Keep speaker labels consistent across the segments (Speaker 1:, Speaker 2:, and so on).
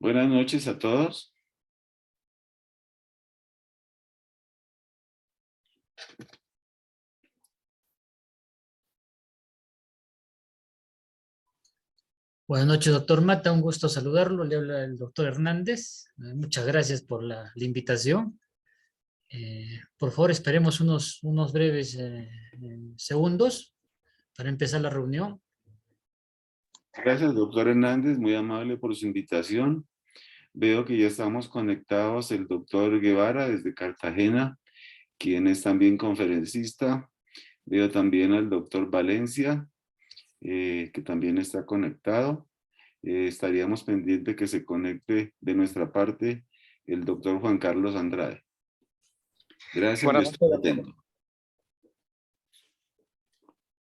Speaker 1: Buenas noches a todos.
Speaker 2: Buenas noches, doctor Mata. Un gusto saludarlo. Le habla el doctor Hernández. Muchas gracias por la invitación. Por favor, esperemos unos breves segundos para empezar la reunión.
Speaker 1: Gracias, doctor Hernández, muy amable por su invitación. Veo que ya estamos conectados el doctor Guevara desde Cartagena, quien es también conferencista. Veo también al doctor Valencia, que también está conectado. Estaríamos pendientes que se conecte de nuestra parte el doctor Juan Carlos Andrade. Gracias, yo
Speaker 3: Buenas
Speaker 1: estoy
Speaker 3: noches.
Speaker 1: atento.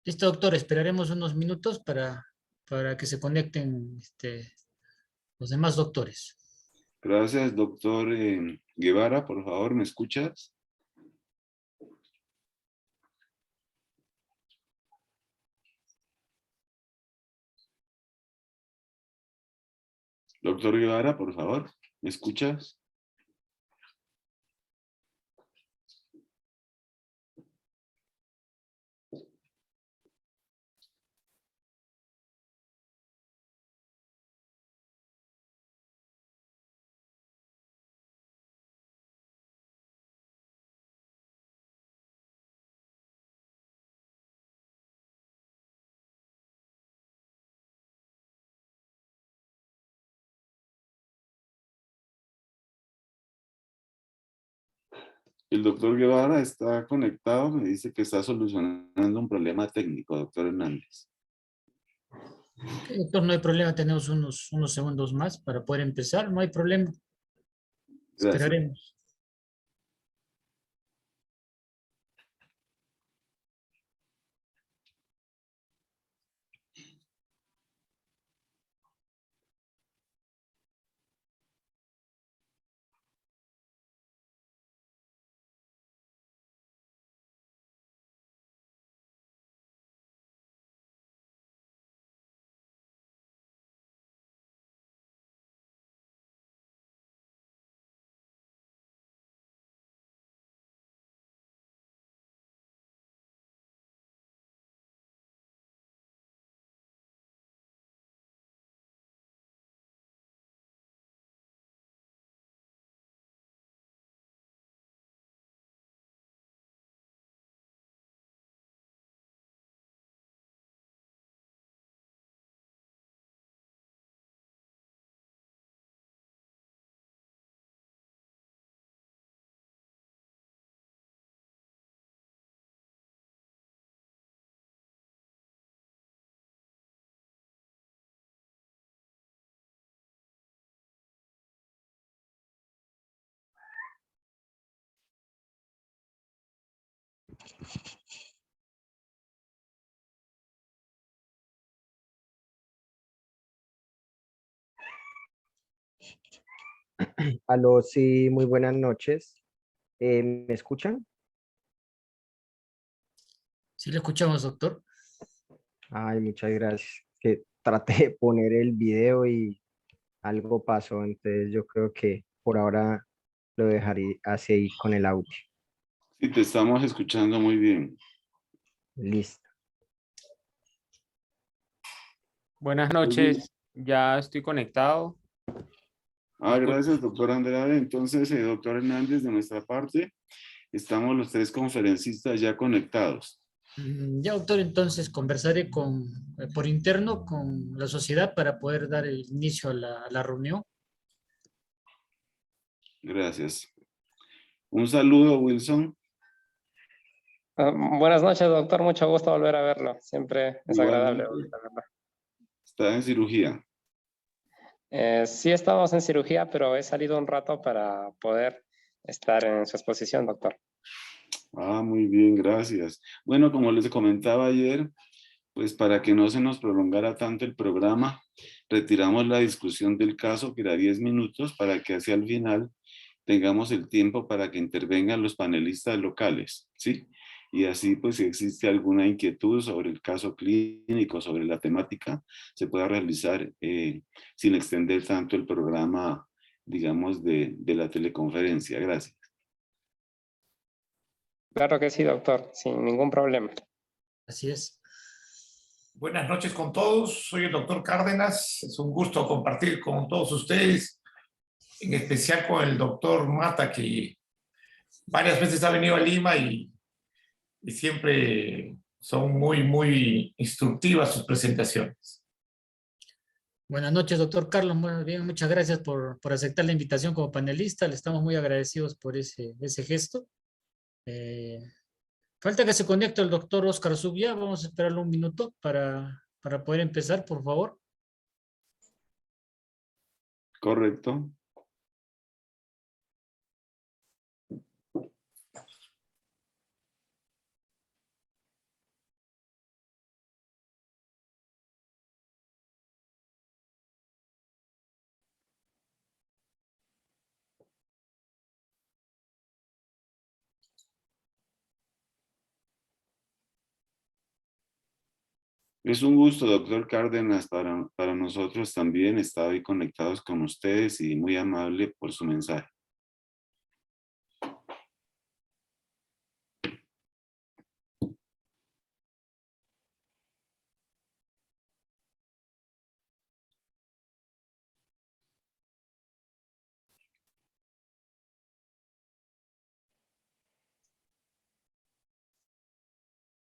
Speaker 2: Listo, doctor. Esperaremos unos minutos para que se conecten los demás doctores.
Speaker 1: Gracias, doctor Guevara, por favor, ¿me escuchas? Doctor Guevara, por favor, ¿me escuchas? El doctor Guevara está conectado, me dice que está solucionando un problema técnico, doctor Hernández.
Speaker 2: Doctor, no hay problema. Tenemos unos segundos más para poder empezar. No hay problema.
Speaker 1: Gracias.
Speaker 2: Esperaremos.
Speaker 3: Aló, sí, muy buenas noches. ¿Me escuchan?
Speaker 2: Sí, le escuchamos, doctor.
Speaker 3: Ay, muchas gracias. Que traté de poner el video y algo pasó, entonces yo creo que por ahora lo dejaré así con el audio.
Speaker 1: Sí, te estamos escuchando muy bien.
Speaker 3: Listo.
Speaker 4: Buenas noches, ya estoy conectado.
Speaker 1: Gracias, doctor Andrade. Entonces, doctor Hernández, de nuestra parte, estamos los tres conferencistas ya conectados.
Speaker 2: Ya, doctor, entonces conversaré por interno con la sociedad para poder dar el inicio a la reunión.
Speaker 1: Gracias. Un saludo, Wilson.
Speaker 5: Buenas noches, doctor. Mucho gusto volver a verlo. Siempre es agradable
Speaker 1: Igualmente.
Speaker 5: verlo.
Speaker 1: Está en cirugía.
Speaker 5: Sí estamos en cirugía, pero he salido un rato para poder estar en su exposición, doctor.
Speaker 1: Muy bien, gracias. Bueno, como les comentaba ayer, pues para que no se nos prolongara tanto el programa, retiramos la discusión del caso, que era 10 minutos, para que hacia el final tengamos el tiempo para que intervengan los panelistas locales, ¿sí? y así pues si existe alguna inquietud sobre el caso clínico, sobre la temática, se pueda realizar sin extender tanto el programa, digamos, de la teleconferencia. Gracias.
Speaker 5: Claro que sí, doctor, sin ningún problema.
Speaker 2: Así es.
Speaker 6: Buenas noches con todos. Soy el doctor Cárdenas. Es un gusto compartir con todos ustedes, en especial con el doctor Mata, que varias veces ha venido a Lima y siempre son muy instructivas sus presentaciones.
Speaker 2: Buenas noches, doctor Carlos. Muy bien, muchas gracias por aceptar la invitación como panelista. Le estamos muy agradecidos por ese gesto. Falta que se conecte el doctor Oscar Zubia. Vamos a esperarlo un minuto para poder empezar, por favor.
Speaker 1: Correcto. Es un gusto, doctor Cárdenas, para nosotros también estar hoy conectados con ustedes y muy amable por su mensaje.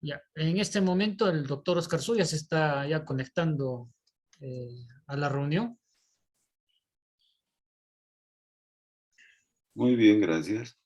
Speaker 2: Ya, en este momento el doctor Oscar Zubia se está ya conectando a la reunión.
Speaker 1: Muy bien, gracias.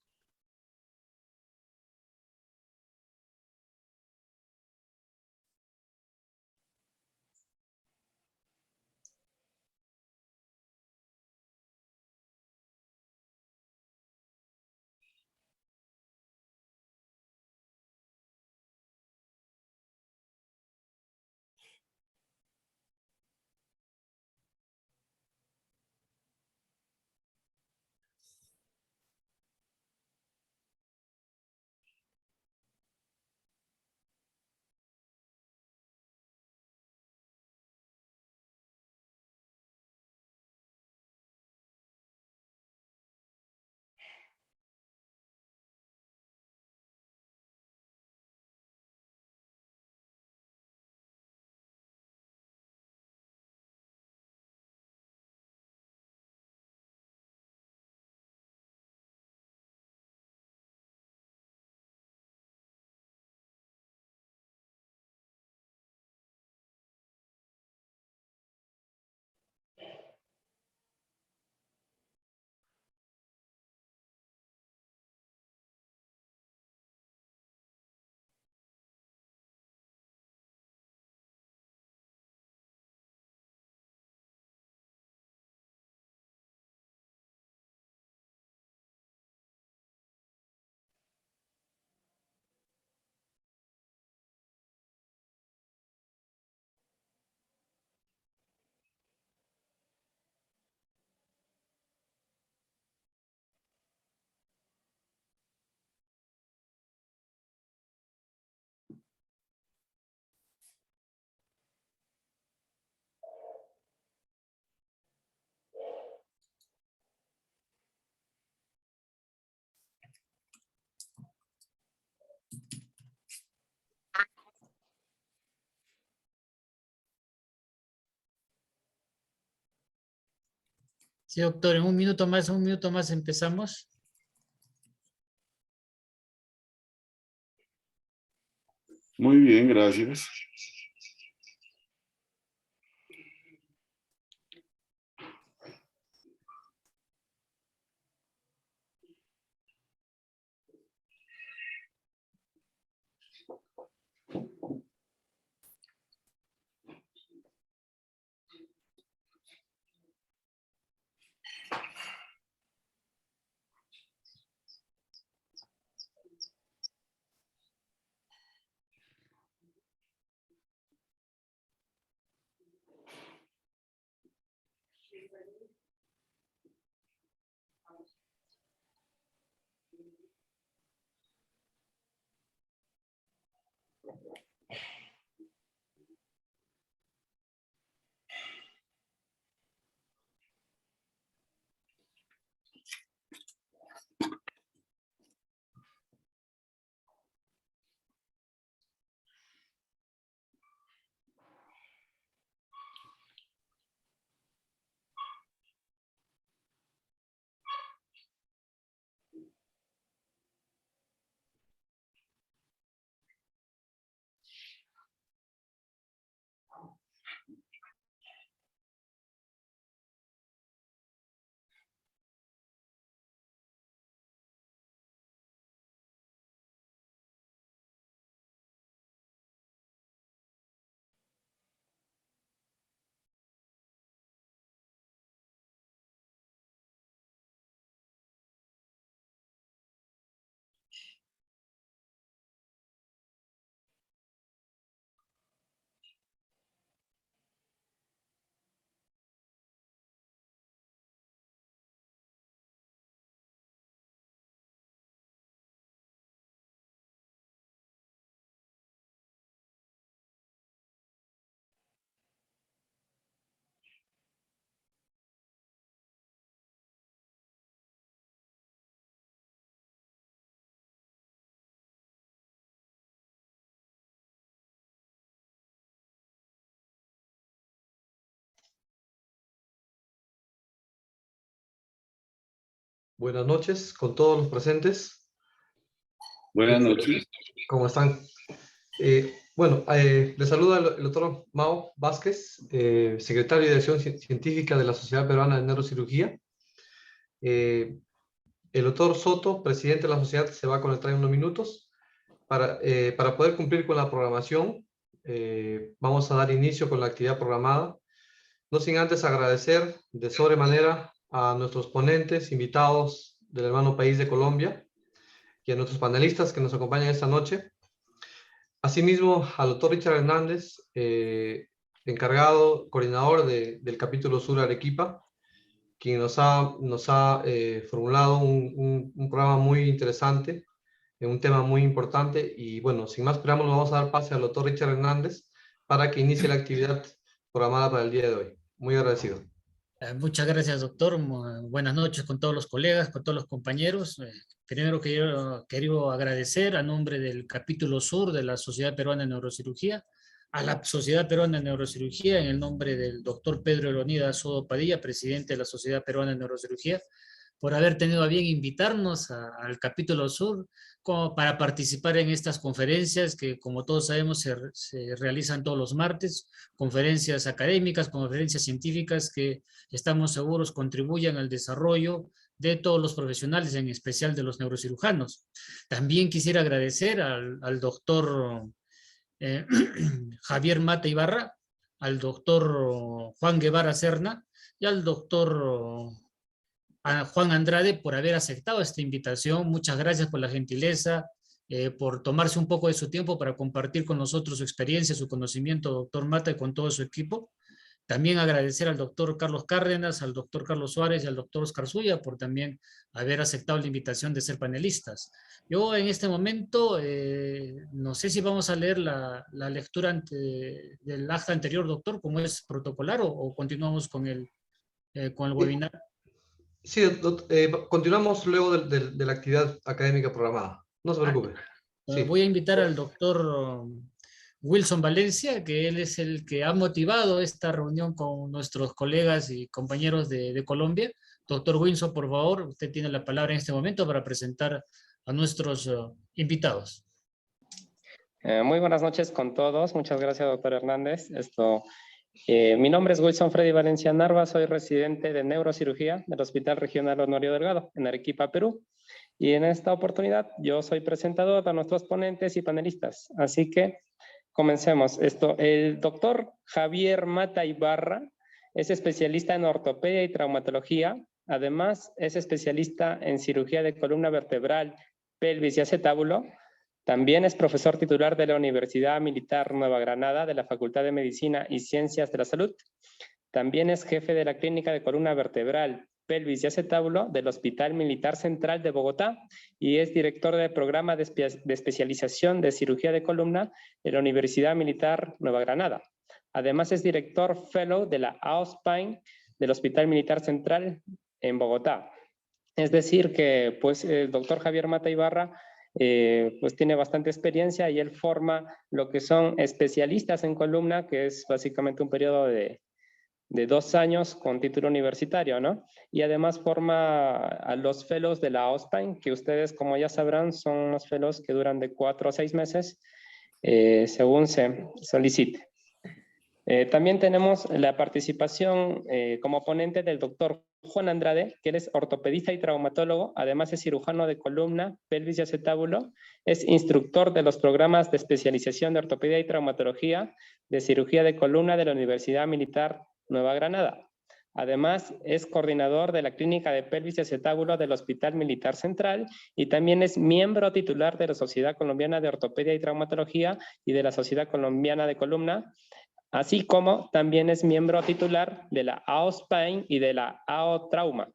Speaker 2: Sí, doctor, en un minuto más empezamos.
Speaker 1: Muy bien, gracias.
Speaker 7: Buenas noches con todos los presentes.
Speaker 1: Buenas noches.
Speaker 7: ¿Cómo están? Les saluda el doctor Mao Vázquez, secretario de Dirección Científica de la Sociedad Peruana de Neurocirugía. El doctor Soto, presidente de la sociedad, se va a conectar en unos minutos. Para poder cumplir con la programación, vamos a dar inicio con la actividad programada. No sin antes agradecer de sobremanera a nuestros ponentes, invitados del hermano país de Colombia, y a nuestros panelistas que nos acompañan esta noche. Asimismo, al doctor Richard Hernández, encargado, coordinador del capítulo Sur Arequipa, quien nos ha formulado un programa muy interesante, un tema muy importante. Y bueno, sin más preámbulos, vamos a dar pase al doctor Richard Hernández para que inicie la actividad programada para el día de hoy. Muy agradecido.
Speaker 2: Muchas gracias, doctor. Buenas noches con todos los colegas, con todos los compañeros. Primero quiero agradecer a nombre del capítulo sur de la Sociedad Peruana de Neurocirugía, a la Sociedad Peruana de Neurocirugía, en el nombre del doctor Pedro Leonidas Soto Padilla, presidente de la Sociedad Peruana de Neurocirugía, por haber tenido a bien invitarnos al capítulo sur para participar en estas conferencias que, como todos sabemos, se realizan todos los martes, conferencias académicas, conferencias científicas que estamos seguros contribuyen al desarrollo de todos los profesionales, en especial de los neurocirujanos. También quisiera agradecer al doctor Javier Mata Ibarra, al doctor Juan Guevara Serna y al doctor a Juan Andrade por haber aceptado esta invitación. Muchas gracias por la gentileza, por tomarse un poco de su tiempo para compartir con nosotros su experiencia, su conocimiento, doctor Mata, y con todo su equipo. También agradecer al doctor Carlos Cárdenas, al doctor Carlos Suárez y al doctor Oscar Zuya por también haber aceptado la invitación de ser panelistas. Yo en este momento, no sé si vamos a leer la lectura del acta anterior, doctor, como es protocolar, o continuamos con el webinar.
Speaker 7: Sí, continuamos luego de la actividad académica programada. No se preocupe. Sí.
Speaker 2: Voy a invitar al doctor Wilson Valencia, que él es el que ha motivado esta reunión con nuestros colegas y compañeros de Colombia. Doctor Wilson, por favor, usted tiene la palabra en este momento para presentar a nuestros invitados.
Speaker 5: Muy buenas noches con todos. Muchas gracias, doctor Hernández. Mi nombre es Wilson Freddy Valencia Narva, soy residente de neurocirugía del Hospital Regional Honorio Delgado en Arequipa, Perú. Y en esta oportunidad yo soy presentador de nuestros ponentes y panelistas. Así que comencemos. El doctor Javier Mata Ibarra es especialista en ortopedia y traumatología. Además, es especialista en cirugía de columna vertebral, pelvis y acetábulo. También es profesor titular de la Universidad Militar Nueva Granada de la Facultad de Medicina y Ciencias de la Salud. También es jefe de la Clínica de Columna Vertebral, Pelvis y Acetábulo del Hospital Militar Central de Bogotá y es director del programa de especialización de cirugía de columna de la Universidad Militar Nueva Granada. Además es director fellow de la AOSPINE del Hospital Militar Central en Bogotá. Es decir que pues, el doctor Javier Mata Ibarra pues tiene bastante experiencia y él forma lo que son especialistas en columna, que es básicamente un periodo de 2 años con título universitario, ¿no? Y además forma a los fellows de la OSPINE, que ustedes, como ya sabrán, son unos fellows que duran de 4 a 6 meses, según se solicite. También tenemos la participación como ponente del doctor Juan Andrade, que él es ortopedista y traumatólogo, además es cirujano de columna, pelvis y acetábulo, es instructor de los programas de especialización de ortopedia y traumatología de cirugía de columna de la Universidad Militar Nueva Granada. Además, es coordinador de la Clínica de Pelvis y Acetábulo del Hospital Militar Central y también es miembro titular de la Sociedad Colombiana de Ortopedia y Traumatología y de la Sociedad Colombiana de Columna, así como también es miembro titular de la AOSPINE y de la AO Trauma.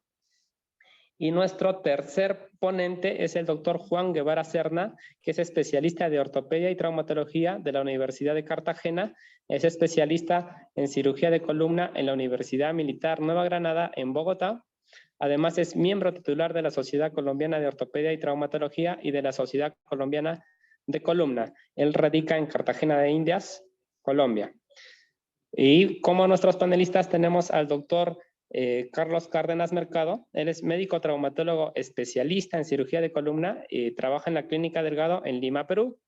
Speaker 5: Y nuestro tercer ponente es el doctor Juan Guevara Serna, que es especialista de ortopedia y traumatología de la Universidad de Cartagena, es especialista en cirugía de columna en la Universidad Militar Nueva Granada en Bogotá. Además es miembro titular de la Sociedad Colombiana de Ortopedia y Traumatología y de la Sociedad Colombiana de Columna. Él radica en Cartagena de Indias, Colombia. Y como nuestros panelistas tenemos al doctor Carlos Cárdenas Mercado. Él es médico traumatólogo especialista en cirugía de columna y trabaja en la Clínica Delgado en Lima, Perú.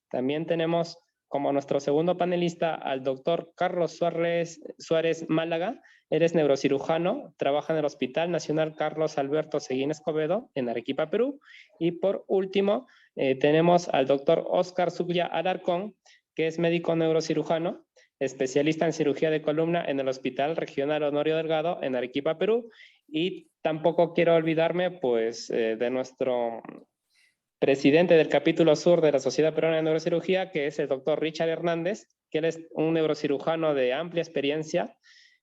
Speaker 5: También tenemos como nuestro segundo panelista al doctor Carlos Suárez Málaga. Él es neurocirujano, trabaja en el Hospital Nacional Carlos Alberto Seguín Escobedo en Arequipa, Perú. Y por último, tenemos al doctor Oscar Zubia Alarcón, que es médico neurocirujano, especialista en cirugía de columna en el Hospital Regional Honorio Delgado en Arequipa, Perú. Y tampoco quiero olvidarme, pues, de nuestro presidente del capítulo sur de la Sociedad Peruana de Neurocirugía, que es el doctor Richard Hernández, que él es un neurocirujano de amplia experiencia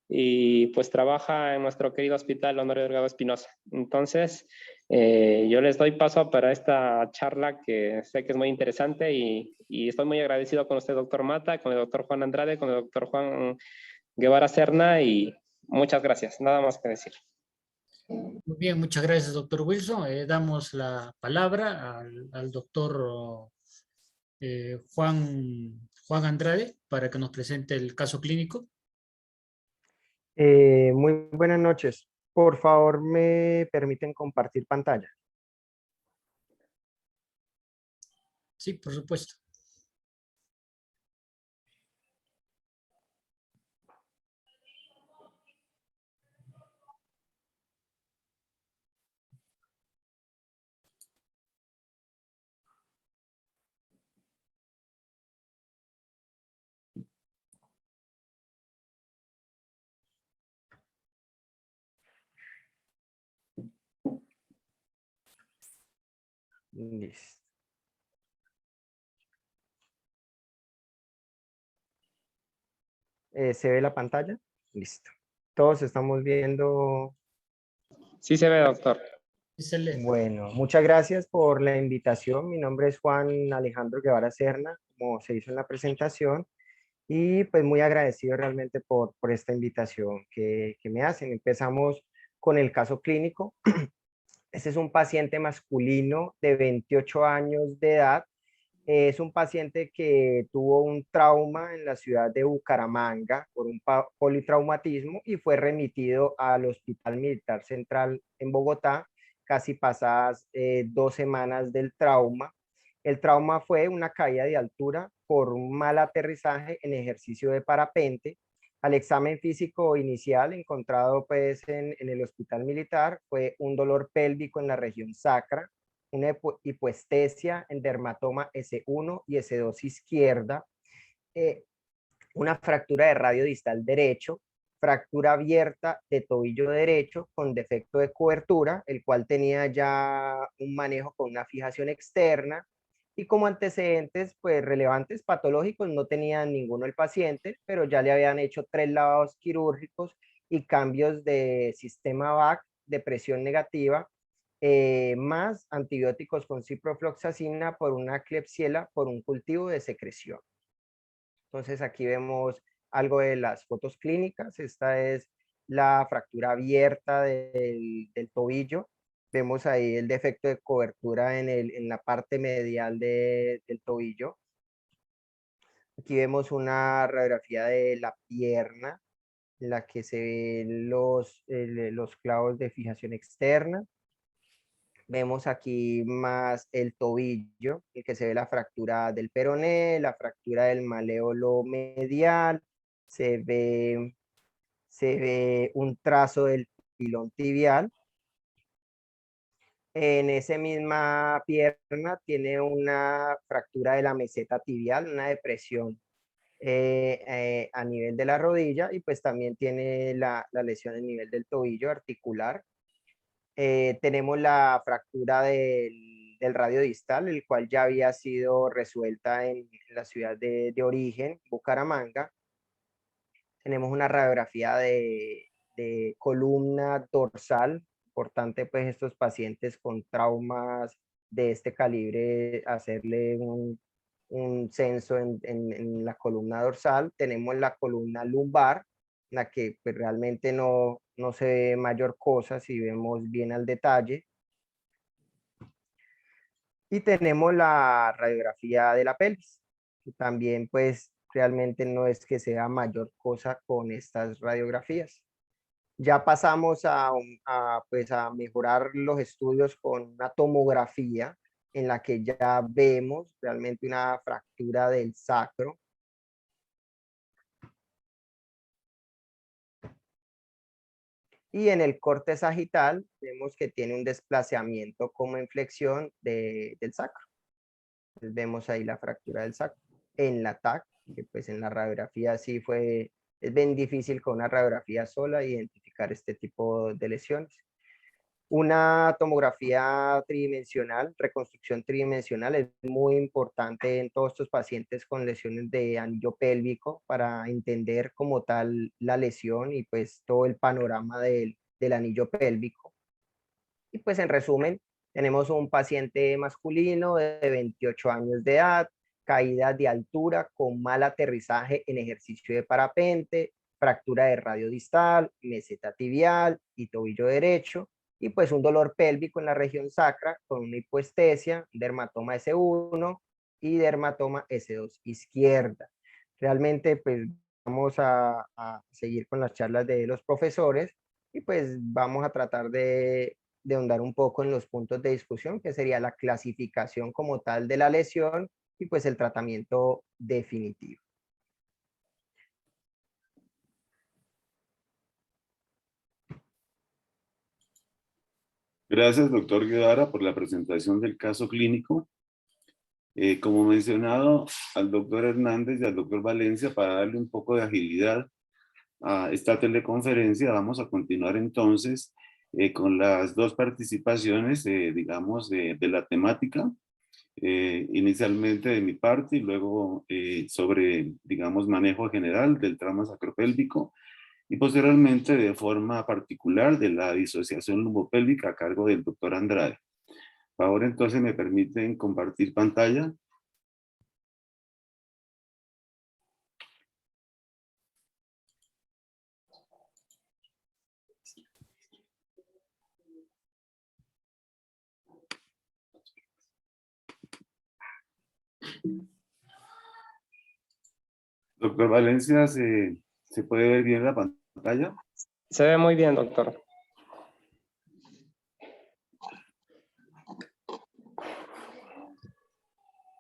Speaker 5: y pues trabaja en nuestro querido Hospital Honorio Delgado Espinosa. Entonces, yo les doy paso para esta charla que sé que es muy interesante y estoy muy agradecido con usted, doctor Mata, con el doctor Juan Andrade, con el doctor Juan Guevara Serna y muchas gracias. Nada más que decir.
Speaker 2: Muy bien, muchas gracias, doctor Wilson. Damos la palabra al doctor Juan Andrade para que nos presente el caso clínico.
Speaker 3: Muy buenas noches. Por favor, ¿me permiten compartir pantalla?
Speaker 2: Sí, por supuesto.
Speaker 3: Listo. ¿Se ve la pantalla? Listo. Todos estamos viendo.
Speaker 5: Sí se ve, doctor.
Speaker 2: Excelente.
Speaker 3: Bueno, muchas gracias por la invitación. Mi nombre es Juan Alejandro Guevara Serna, como se hizo en la presentación, y pues muy agradecido realmente por esta invitación que me hacen. Empezamos con el caso clínico. Este es un paciente masculino de 28 años de edad. Es un paciente que tuvo un trauma en la ciudad de Bucaramanga por un politraumatismo y fue remitido al Hospital Militar Central en Bogotá, casi pasadas 2 semanas del trauma. El trauma fue una caída de altura por un mal aterrizaje en ejercicio de parapente. Al examen físico inicial encontrado pues en el Hospital Militar fue un dolor pélvico en la región sacra, una hipoestesia en dermatoma S1 y S2 izquierda, una fractura de radio distal derecho, fractura abierta de tobillo derecho con defecto de cobertura, el cual tenía ya un manejo con una fijación externa, y como antecedentes pues relevantes patológicos no tenía ninguno el paciente, pero ya le habían hecho 3 lavados quirúrgicos y cambios de sistema VAC de presión negativa, más antibióticos con ciprofloxacina por una Klebsiella por un cultivo de secreción. Entonces aquí vemos algo de las fotos clínicas. Esta es la fractura abierta del tobillo. Vemos ahí el defecto de cobertura en la parte medial del tobillo. Aquí vemos una radiografía de la pierna en la que se ven los clavos de fijación externa. Vemos aquí más el tobillo, en que se ve la fractura del peroné, la fractura del maléolo medial, se ve un trazo del pilón tibial. En esa misma pierna tiene una fractura de la meseta tibial, una depresión a nivel de la rodilla, y pues también tiene la lesión a nivel del tobillo articular. Tenemos la fractura del radio distal, el cual ya había sido resuelta en la ciudad de origen, Bucaramanga. Tenemos una radiografía de columna dorsal. Importante pues estos pacientes con traumas de este calibre, hacerle un censo en la columna dorsal. Tenemos la columna lumbar, en la que pues, realmente no se ve mayor cosa si vemos bien al detalle. Y tenemos la radiografía de la pelvis. También pues realmente no es que sea mayor cosa con estas radiografías. Ya pasamos pues a mejorar los estudios con una tomografía en la que ya vemos realmente una fractura del sacro. Y en el corte sagital vemos que tiene un desplazamiento como en flexión del sacro. Entonces vemos ahí la fractura del sacro en la TAC, que pues en la radiografía sí es bien difícil con una radiografía sola identificar este tipo de lesiones. Una tomografía tridimensional, reconstrucción tridimensional, es muy importante en todos estos pacientes con lesiones de anillo pélvico para entender como tal la lesión y pues todo el panorama del anillo pélvico. Y pues en resumen, tenemos un paciente masculino de 28 años de edad, caída de altura con mal aterrizaje en ejercicio de parapente, fractura de radio distal, meseta tibial y tobillo derecho, y pues un dolor pélvico en la región sacra con una hipoestesia, dermatoma S1 y dermatoma S2 izquierda. Realmente pues vamos a seguir con las charlas de los profesores y pues vamos a tratar de ahondar un poco en los puntos de discusión, que sería la clasificación como tal de la lesión y pues el tratamiento definitivo.
Speaker 1: Gracias, doctor Guevara, por la presentación del caso clínico. Como mencionado, al doctor Hernández y al doctor Valencia, para darle un poco de agilidad a esta teleconferencia, vamos a continuar entonces con las dos participaciones, digamos, de la temática, inicialmente de mi parte y luego sobre, digamos, manejo general del trauma sacropélvico y posteriormente de forma particular de la disociación lumbopélvica a cargo del doctor Andrade. Por favor, entonces me permiten compartir pantalla. Doctor Valencia, ¿se puede ver bien la pantalla?
Speaker 5: Se ve muy bien, doctor.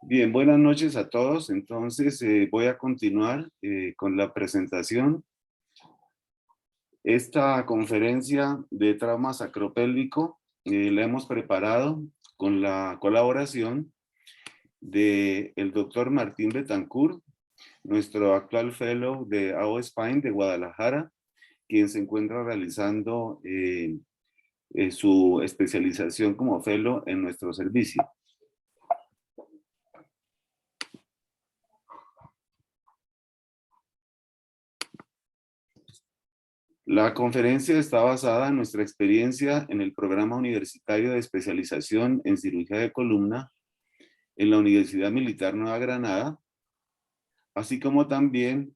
Speaker 1: Bien, buenas noches a todos. Entonces voy a continuar con la presentación. Esta conferencia de trauma sacropélvico la hemos preparado con la colaboración del doctor Martín Betancourt, nuestro actual fellow de AO Spine de Guadalajara, quien se encuentra realizando su especialización como fellow en nuestro servicio. La conferencia está basada en nuestra experiencia en el programa universitario de especialización en cirugía de columna en la Universidad Militar Nueva Granada, así como también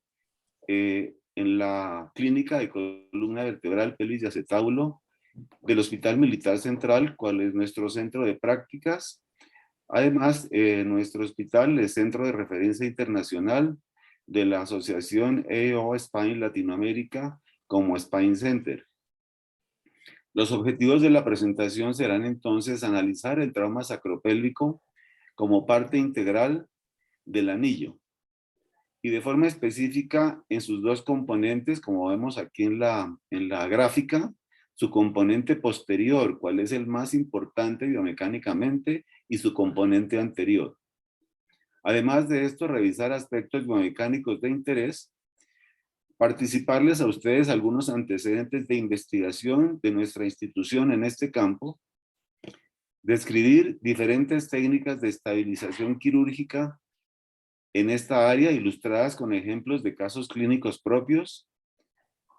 Speaker 1: en la Clínica de Columna Vertebral, Pelvis y Acetábulo del Hospital Militar Central, cual es nuestro centro de prácticas. Además, nuestro hospital es centro de referencia internacional de la Asociación AO Spine Latinoamérica como Spine Center. Los objetivos de la presentación serán entonces analizar el trauma sacropélvico como parte integral del anillo y de forma específica en sus dos componentes, como vemos aquí en la gráfica, su componente posterior, cuál es el más importante biomecánicamente, y su componente anterior. Además de esto, revisar aspectos biomecánicos de interés, participarles a ustedes algunos antecedentes de investigación de nuestra institución en este campo, describir diferentes técnicas de estabilización quirúrgica en esta área ilustradas con ejemplos de casos clínicos propios,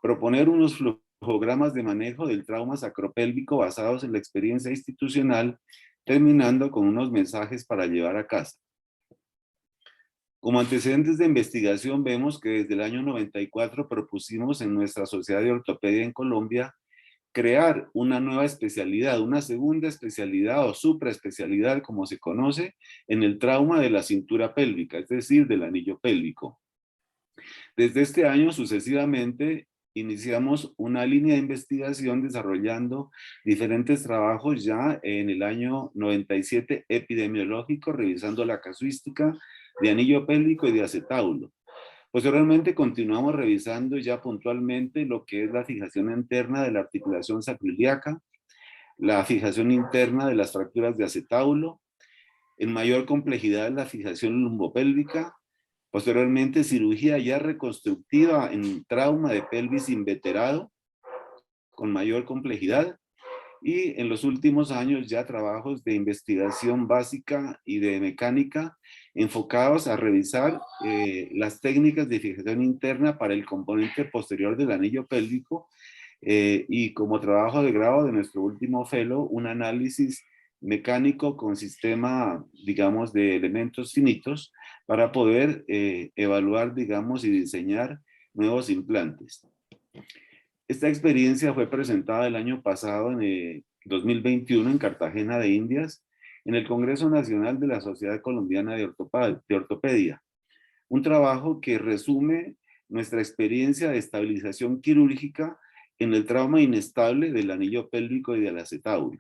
Speaker 1: proponer unos flujogramas de manejo del trauma sacropélvico basados en la experiencia institucional, terminando con unos mensajes para llevar a casa. Como antecedentes de investigación vemos que desde el año 94 propusimos en nuestra Sociedad de Ortopedia en Colombia crear una nueva especialidad, una segunda especialidad o supraespecialidad, como se conoce, en el trauma de la cintura pélvica, es decir, del anillo pélvico. Desde este año sucesivamente iniciamos una línea de investigación desarrollando diferentes trabajos ya en el año 97 epidemiológico, revisando la casuística de anillo pélvico y de acetábulo. Posteriormente continuamos revisando ya puntualmente lo que es la fijación interna de la articulación sacroiliaca, la fijación interna de las fracturas de acetábulo, en mayor complejidad la fijación lumbopélvica, posteriormente cirugía ya reconstructiva en trauma de pelvis inveterado con mayor complejidad, y en los últimos años ya trabajos de investigación básica y de mecánica enfocados a revisar las técnicas de fijación interna para el componente posterior del anillo pélvico, y como trabajo de grado de nuestro último fellow, un análisis mecánico con sistema, digamos, de elementos finitos para poder evaluar, digamos, y diseñar nuevos implantes. Esta experiencia fue presentada el año pasado, en 2021, en Cartagena de Indias, en el Congreso Nacional de la Sociedad Colombiana de Ortopedia. Un trabajo que resume nuestra experiencia de estabilización quirúrgica en el trauma inestable del anillo pélvico y del acetábulo.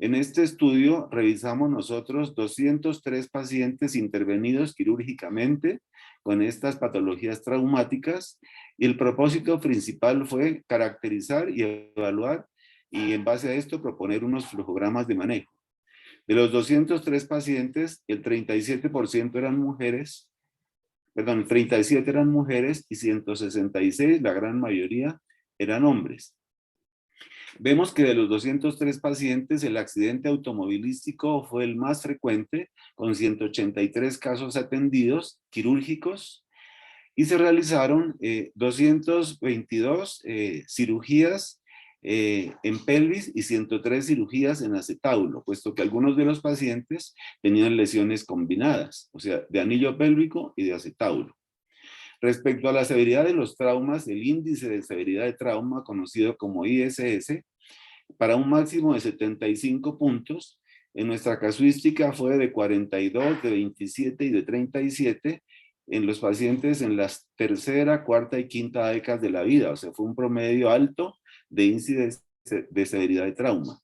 Speaker 1: En este estudio revisamos nosotros 203 pacientes intervenidos quirúrgicamente con estas patologías traumáticas, y el propósito principal fue caracterizar y evaluar, y en base a esto proponer unos flujogramas de manejo. De los 203 pacientes, el 37% eran mujeres, perdón, el 37 eran mujeres y 166, la gran mayoría, eran hombres. Vemos que de los 203 pacientes, el accidente automovilístico fue el más frecuente, con 183 casos atendidos quirúrgicos, y se realizaron 222 cirugías en pelvis y 103 cirugías en acetábulo, puesto que algunos de los pacientes tenían lesiones combinadas, o sea, de anillo pélvico y de acetábulo. Respecto a la severidad de los traumas, el índice de severidad de trauma, conocido como ISS, para un máximo de 75 puntos, en nuestra casuística fue de 42, de 27 y de 37 en los pacientes en las tercera, cuarta y quinta décadas de la vida. O sea, fue un promedio alto de índice de severidad de trauma.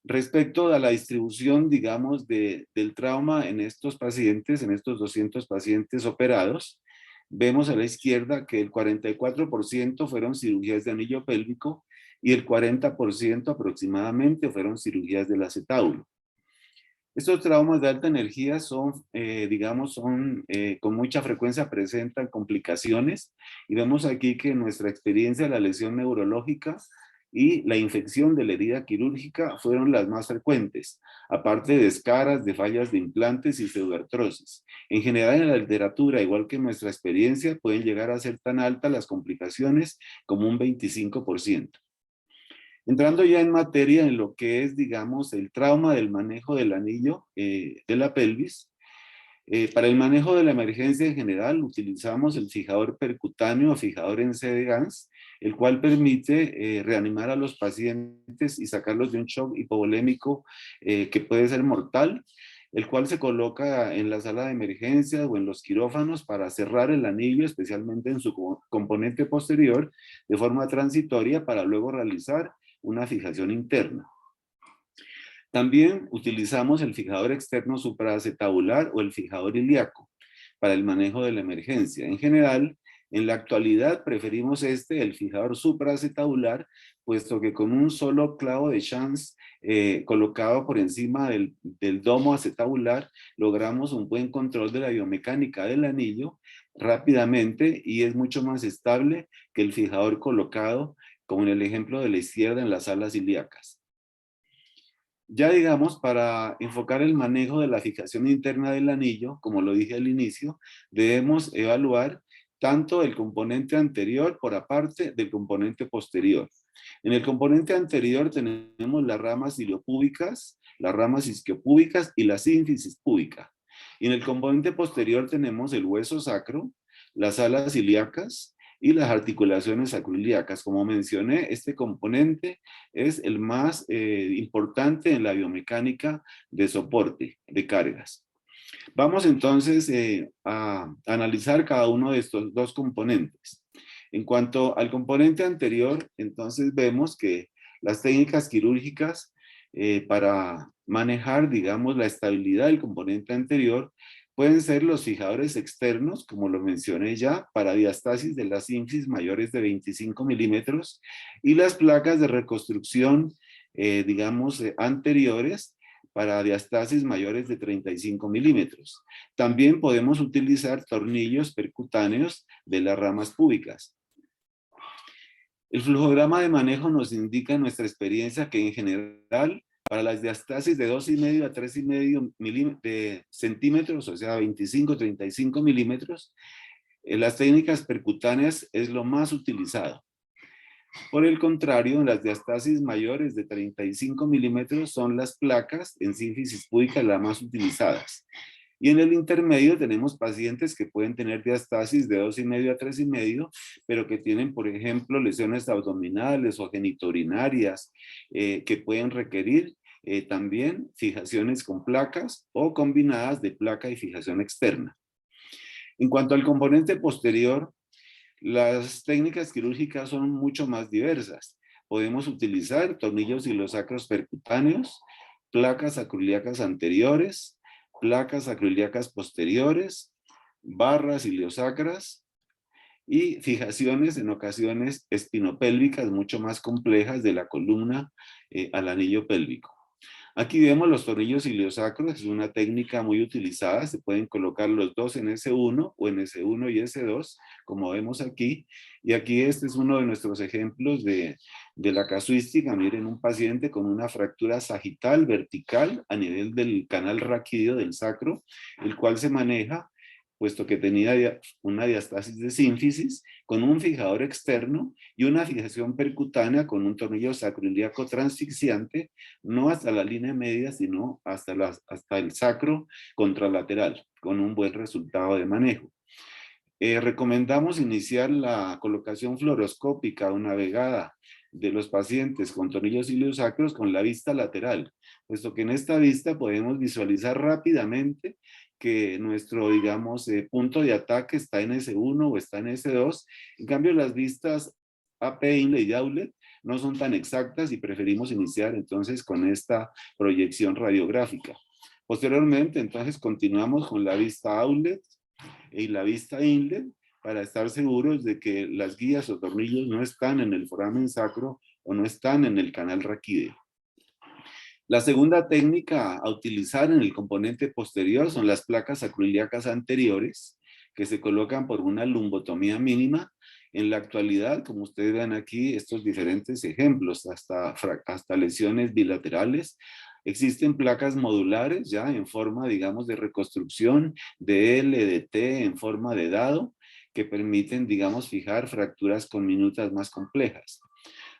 Speaker 1: Respecto a la distribución, digamos, del trauma en estos pacientes, en estos 200 pacientes operados, vemos a la izquierda que el 44% fueron cirugías de anillo pélvico y el 40% aproximadamente fueron cirugías del acetábulo. Estos traumas de alta energía son, digamos, con mucha frecuencia presentan complicaciones, y vemos aquí que en nuestra experiencia la lesión neurológica y la infección de la herida quirúrgica fueron las más frecuentes, aparte de escaras, de fallas de implantes y pseudoartrosis. En general, en la literatura, igual que en nuestra experiencia, pueden llegar a ser tan altas las complicaciones como un 25%. Entrando ya en materia en lo que es, digamos, el trauma del manejo del anillo de la pelvis, para el manejo de la emergencia en general utilizamos el fijador percutáneo o fijador en C de Gans, el cual permite reanimar a los pacientes y sacarlos de un shock hipovolémico que puede ser mortal, el cual se coloca en la sala de emergencia o en los quirófanos para cerrar el anillo, especialmente en su componente posterior, de forma transitoria, para luego realizar una fijación interna. También utilizamos el fijador externo supraacetabular o el fijador ilíaco para el manejo de la emergencia. En general, en la actualidad preferimos el fijador supraacetabular, puesto que con un solo clavo de Schanz colocado por encima del domo acetabular, logramos un buen control de la biomecánica del anillo rápidamente, y es mucho más estable que el fijador colocado, como en el ejemplo de la izquierda, en las alas ilíacas. Ya digamos, para enfocar el manejo de la fijación interna del anillo, como lo dije al inicio, debemos evaluar tanto el componente anterior por aparte del componente posterior. En el componente anterior tenemos las ramas iliopúbicas, las ramas isquiopúbicas y la sínfisis púbica. Y en el componente posterior tenemos el hueso sacro, las alas ilíacas y las articulaciones sacroiliacas. Como mencioné, este componente es el más importante en la biomecánica de soporte de cargas. Vamos entonces a analizar cada uno de estos dos componentes. En cuanto al componente anterior, entonces vemos que las técnicas quirúrgicas para manejar, digamos, la estabilidad del componente anterior pueden ser los fijadores externos, como lo mencioné ya, para diastasis de las ínfisis mayores de 25 milímetros, y las placas de reconstrucción, digamos, anteriores, para diastasis mayores de 35 milímetros. También podemos utilizar tornillos percutáneos de las ramas púbicas. El flujograma de manejo nos indica en nuestra experiencia que en general para las diastasis de 2,5 a 3,5 centímetros, o sea 25-35 milímetros, las técnicas percutáneas es lo más utilizado. Por el contrario, en las diastasis mayores de 35 milímetros son las placas en sínfisis púbica las más utilizadas. Y en el intermedio tenemos pacientes que pueden tener diastasis de 2,5 a 3,5, pero que tienen, por ejemplo, lesiones abdominales o genitourinarias que pueden requerir también fijaciones con placas o combinadas de placa y fijación externa. En cuanto al componente posterior, las técnicas quirúrgicas son mucho más diversas. Podemos utilizar tornillos ilosacros percutáneos, placas acroiliacas anteriores, placas acroiliacas posteriores, barras iliosacras y fijaciones en ocasiones espinopélvicas mucho más complejas de la columna al anillo pélvico. Aquí vemos los tornillos iliosacros, es una técnica muy utilizada, se pueden colocar los dos en S1 o en S1 y S2, como vemos aquí. Y aquí este es uno de nuestros ejemplos de la casuística. Miren, un paciente con una fractura sagital vertical a nivel del canal raquídeo del sacro, el cual se maneja, puesto que tenía una diastasis de sínfisis, con un fijador externo y una fijación percutánea con un tornillo sacroiliaco transfixiante, no hasta la línea media, sino hasta el sacro contralateral, con un buen resultado de manejo. Recomendamos iniciar la colocación fluoroscópica o navegada de los pacientes con tornillos iliosacros con la vista lateral, puesto que en esta vista podemos visualizar rápidamente que nuestro, digamos, punto de ataque está en S1 o está en S2. En cambio, las vistas AP, inlet y outlet no son tan exactas y preferimos iniciar entonces con esta proyección radiográfica. Posteriormente, entonces, continuamos con la vista outlet y la vista inlet para estar seguros de que las guías o tornillos no están en el foramen sacro o no están en el canal raquídeo. La segunda técnica a utilizar en el componente posterior son las placas acroiliacas anteriores, que se colocan por una lumbotomía mínima. En la actualidad, como ustedes ven aquí, estos diferentes ejemplos, hasta lesiones bilaterales, existen placas modulares ya en forma, digamos, de reconstrucción, de L, de T, en forma de dado, que permiten, digamos, fijar fracturas con minutas más complejas.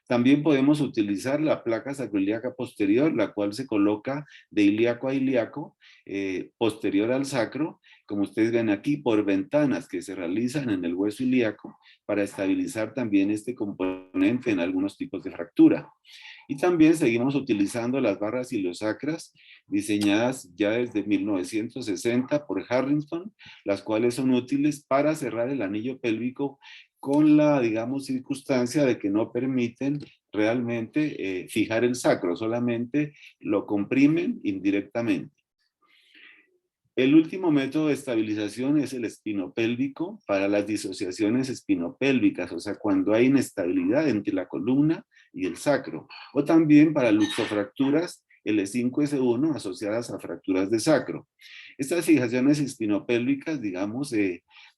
Speaker 1: También podemos utilizar la placa sacroiliaca posterior, la cual se coloca de ilíaco a ilíaco, posterior al sacro, como ustedes ven aquí, por ventanas que se realizan en el hueso ilíaco para estabilizar también este componente en algunos tipos de fractura. Y también seguimos utilizando las barras iliosacras diseñadas ya desde 1960 por Harrington, las cuales son útiles para cerrar el anillo pélvico con la, digamos, circunstancia de que no permiten realmente fijar el sacro, solamente lo comprimen indirectamente. El último método de estabilización es el espinopélvico para las disociaciones espinopélvicas, o sea, cuando hay inestabilidad entre la columna y el sacro, o también para luxofracturas L5-S1 asociadas a fracturas de sacro. Estas fijaciones espinopélvicas, digamos,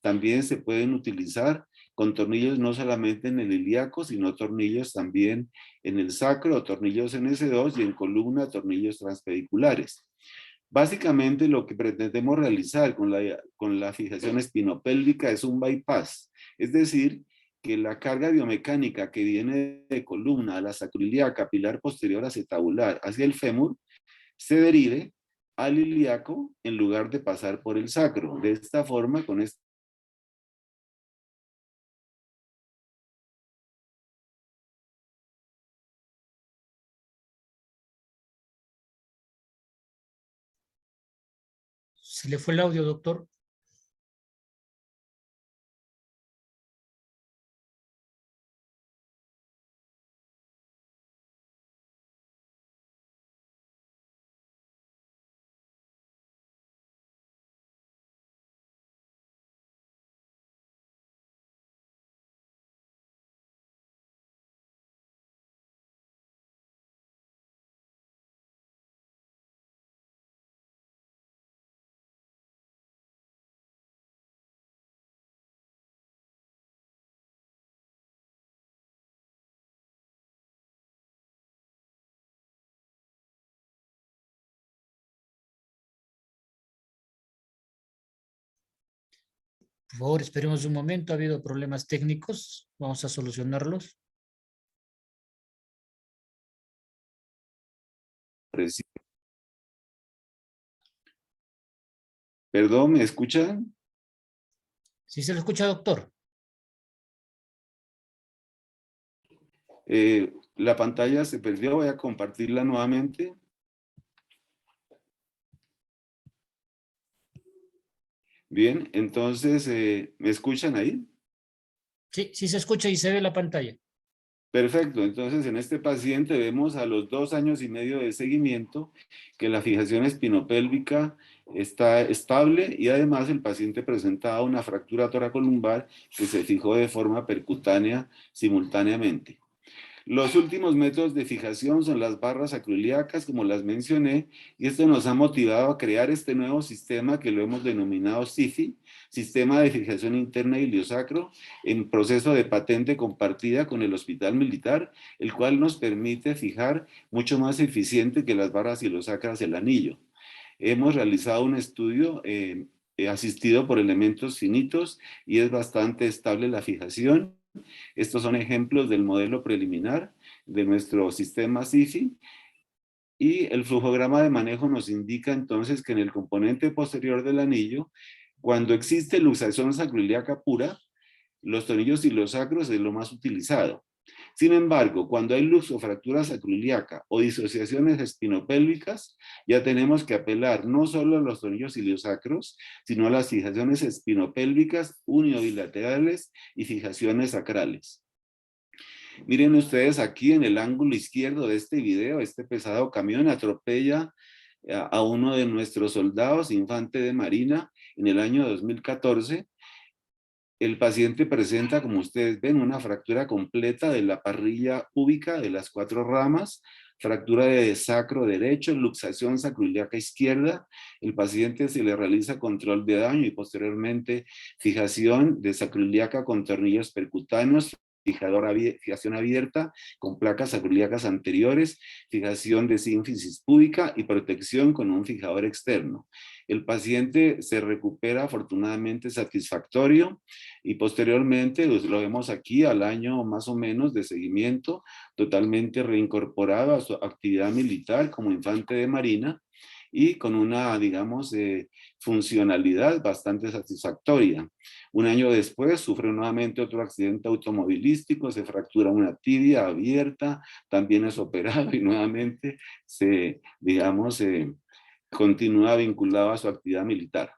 Speaker 1: también se pueden utilizar con tornillos no solamente en el ilíaco, sino tornillos también en el sacro, tornillos en S2 y en columna, tornillos transpediculares. Básicamente lo que pretendemos realizar con la fijación espinopélvica es un bypass, es decir, que la carga biomecánica que viene de columna a la sacroiliaca, pilar posterior acetabular hacia el fémur, se derive al ilíaco en lugar de pasar por el sacro. De esta forma, con este
Speaker 2: Se le fue el audio, doctor. Por favor, esperemos un momento. Ha habido problemas técnicos. Vamos a solucionarlos.
Speaker 1: Perdón, ¿me escuchan?
Speaker 2: ¿Sí se lo escucha, doctor?
Speaker 1: La pantalla se perdió, voy a compartirla nuevamente. Bien, entonces, ¿me escuchan ahí?
Speaker 2: Sí, sí se escucha y se ve la pantalla.
Speaker 1: Perfecto, entonces en este paciente vemos a los 2 años y medio de seguimiento que la fijación espinopélvica está estable y además el paciente presentaba una fractura toracolumbar que se fijó de forma percutánea simultáneamente. Los últimos métodos de fijación son las barras acroiliacas, como las mencioné, y esto nos ha motivado a crear este nuevo sistema que lo hemos denominado SIFI, Sistema de Fijación Interna Iliosacro, en proceso de patente compartida con el Hospital Militar, el cual nos permite fijar mucho más eficiente que las barras ilosacras el anillo. Hemos realizado un estudio asistido por elementos finitos y es bastante estable la fijación. Estos son ejemplos del modelo preliminar de nuestro sistema SIFI y el flujograma de manejo nos indica entonces que en el componente posterior del anillo, cuando existe luxación sacroiliaca pura, los tornillos ilosacros es lo más utilizado. Sin embargo, cuando hay luxofractura sacroiliaca o disociaciones espinopélvicas, ya tenemos que apelar no solo a los tornillos iliosacros, sino a las fijaciones espinopélvicas uniobilaterales y fijaciones sacrales. Miren ustedes aquí en el ángulo izquierdo de este video, este pesado camión atropella a uno de nuestros soldados, infante de marina, en el año 2014. El paciente presenta, como ustedes ven, una fractura completa de la parrilla púbica de las 4 ramas, fractura de sacro derecho, luxación sacroiliaca izquierda. El paciente se le realiza control de daño y posteriormente fijación de sacroiliaca con tornillos percutáneos, fijación abierta con placas sacroiliacas anteriores, fijación de sínfisis púbica y protección con un fijador externo. El paciente se recupera afortunadamente satisfactorio y posteriormente, pues, lo vemos aquí al año más o menos de seguimiento, totalmente reincorporado a su actividad militar como infante de marina y con una, digamos, funcionalidad bastante satisfactoria. Un año después sufre nuevamente otro accidente automovilístico, se fractura una tibia abierta, también es operado y nuevamente se, digamos, continúa vinculado a su actividad militar.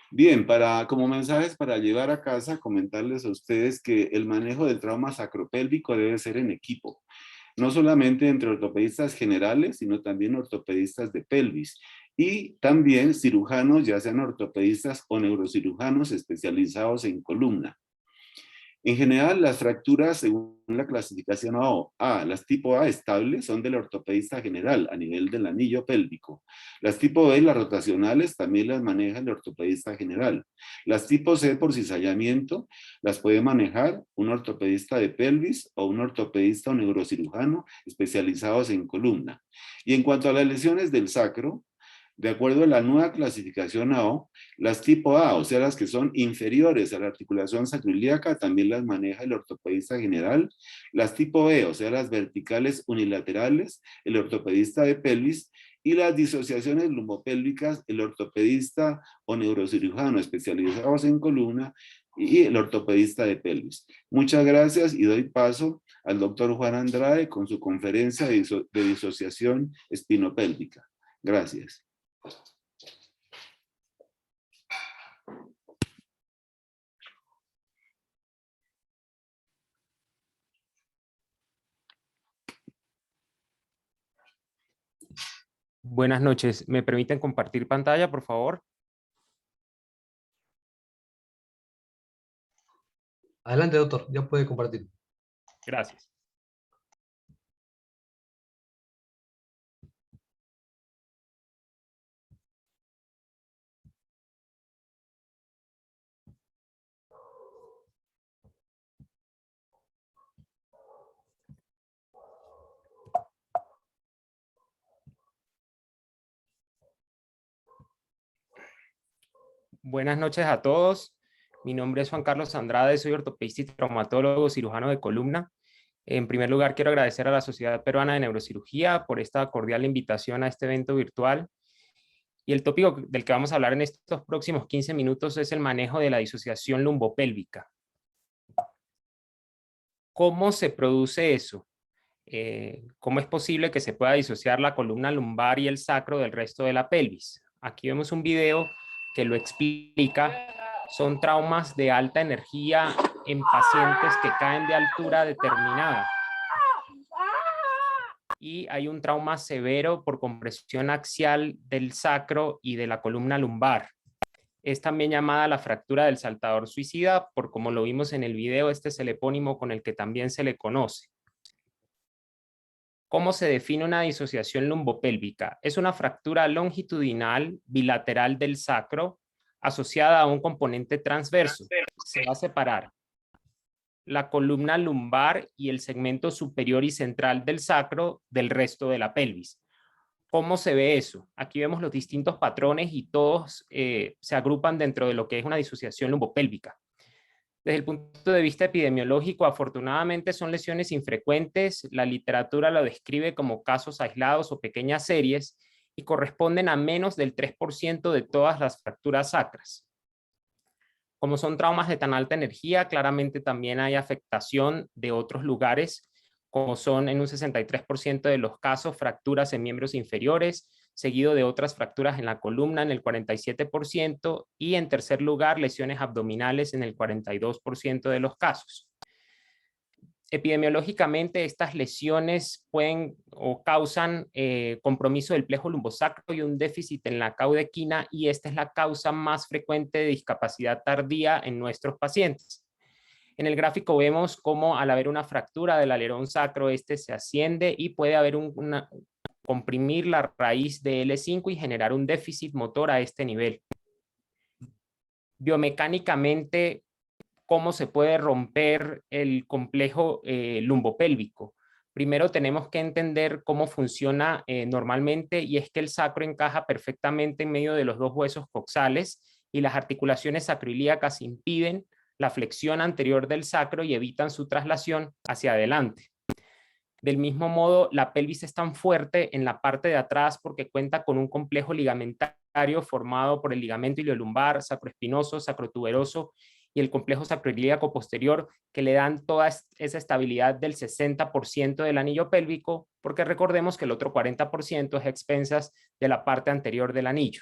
Speaker 1: Bien, como mensajes para llevar a casa, comentarles a ustedes que el manejo del trauma sacropélvico debe ser en equipo, no solamente entre ortopedistas generales, sino también ortopedistas de pelvis y también cirujanos, ya sean ortopedistas o neurocirujanos especializados en columna. En general, las fracturas, según la clasificación A, las tipo A estables son del ortopedista general a nivel del anillo pélvico. Las tipo B, las rotacionales, también las maneja el ortopedista general. Las tipo C, por cizallamiento, las puede manejar un ortopedista de pelvis o un ortopedista o neurocirujano especializados en columna. Y en cuanto a las lesiones del sacro, de acuerdo a la nueva clasificación AO, las tipo A, o sea, las que son inferiores a la articulación sacroiliaca, también las maneja el ortopedista general. Las tipo B, o sea, las verticales unilaterales, el ortopedista de pelvis. Y las disociaciones lumbopélvicas, el ortopedista o neurocirujano especializados en columna y el ortopedista de pelvis. Muchas gracias y doy paso al doctor Juan Andrade con su conferencia de disociación espinopélvica. Gracias.
Speaker 4: Buenas noches. ¿Me permiten compartir pantalla, por favor?
Speaker 7: Adelante, doctor, ya puede compartir.
Speaker 4: Gracias. Buenas noches a todos. Mi nombre es Juan Carlos Andrade, soy ortopedista y traumatólogo cirujano de columna. En primer lugar, quiero agradecer a la Sociedad Peruana de Neurocirugía por esta cordial invitación a este evento virtual. Y el tópico del que vamos a hablar en estos próximos 15 minutos es el manejo de la disociación lumbopélvica. ¿Cómo se produce eso? ¿Cómo es posible que se pueda disociar la columna lumbar y el sacro del resto de la pelvis? Aquí vemos un video que lo explica. Son traumas de alta energía en pacientes que caen de altura determinada. Y hay un trauma severo por compresión axial del sacro y de la columna lumbar. Es también llamada la fractura del saltador suicida, por como lo vimos en el video, este es el epónimo con el que también se le conoce. ¿Cómo se define una disociación lumbopélvica? Es una fractura longitudinal bilateral del sacro asociada a un componente transverso. Se va a separar la columna lumbar y el segmento superior y central del sacro del resto de la pelvis. ¿Cómo se ve eso? Aquí vemos los distintos patrones y todos se agrupan dentro de lo que es una disociación lumbopélvica. Desde el punto de vista epidemiológico, afortunadamente son lesiones infrecuentes. La literatura lo describe como casos aislados o pequeñas series y corresponden a menos del 3% de todas las fracturas sacras. Como son traumas de tan alta energía, claramente también hay afectación de otros lugares, como son en un 63% de los casos fracturas en miembros inferiores, seguido de otras fracturas en la columna en el 47% y en tercer lugar lesiones abdominales en el 42% de los casos. Epidemiológicamente estas lesiones pueden o causan compromiso del plejo lumbosacro y un déficit en la caudequina, y esta es la causa más frecuente de discapacidad tardía en nuestros pacientes. En el gráfico vemos cómo al haber una fractura del alerón sacro, este se asciende y puede haber comprimir la raíz de L5 y generar un déficit motor a este nivel. Biomecánicamente, ¿cómo se puede romper el complejo lumbopélvico? Primero tenemos que entender cómo funciona normalmente, y es que el sacro encaja perfectamente en medio de los dos huesos coxales y las articulaciones sacroiliacas impiden la flexión anterior del sacro y evitan su traslación hacia adelante. Del mismo modo, la pelvis es tan fuerte en la parte de atrás porque cuenta con un complejo ligamentario formado por el ligamento iliolumbar, sacroespinoso, sacrotuberoso y el complejo sacroiliaco posterior, que le dan toda esa estabilidad del 60% del anillo pélvico, porque recordemos que el otro 40% es a expensas de la parte anterior del anillo.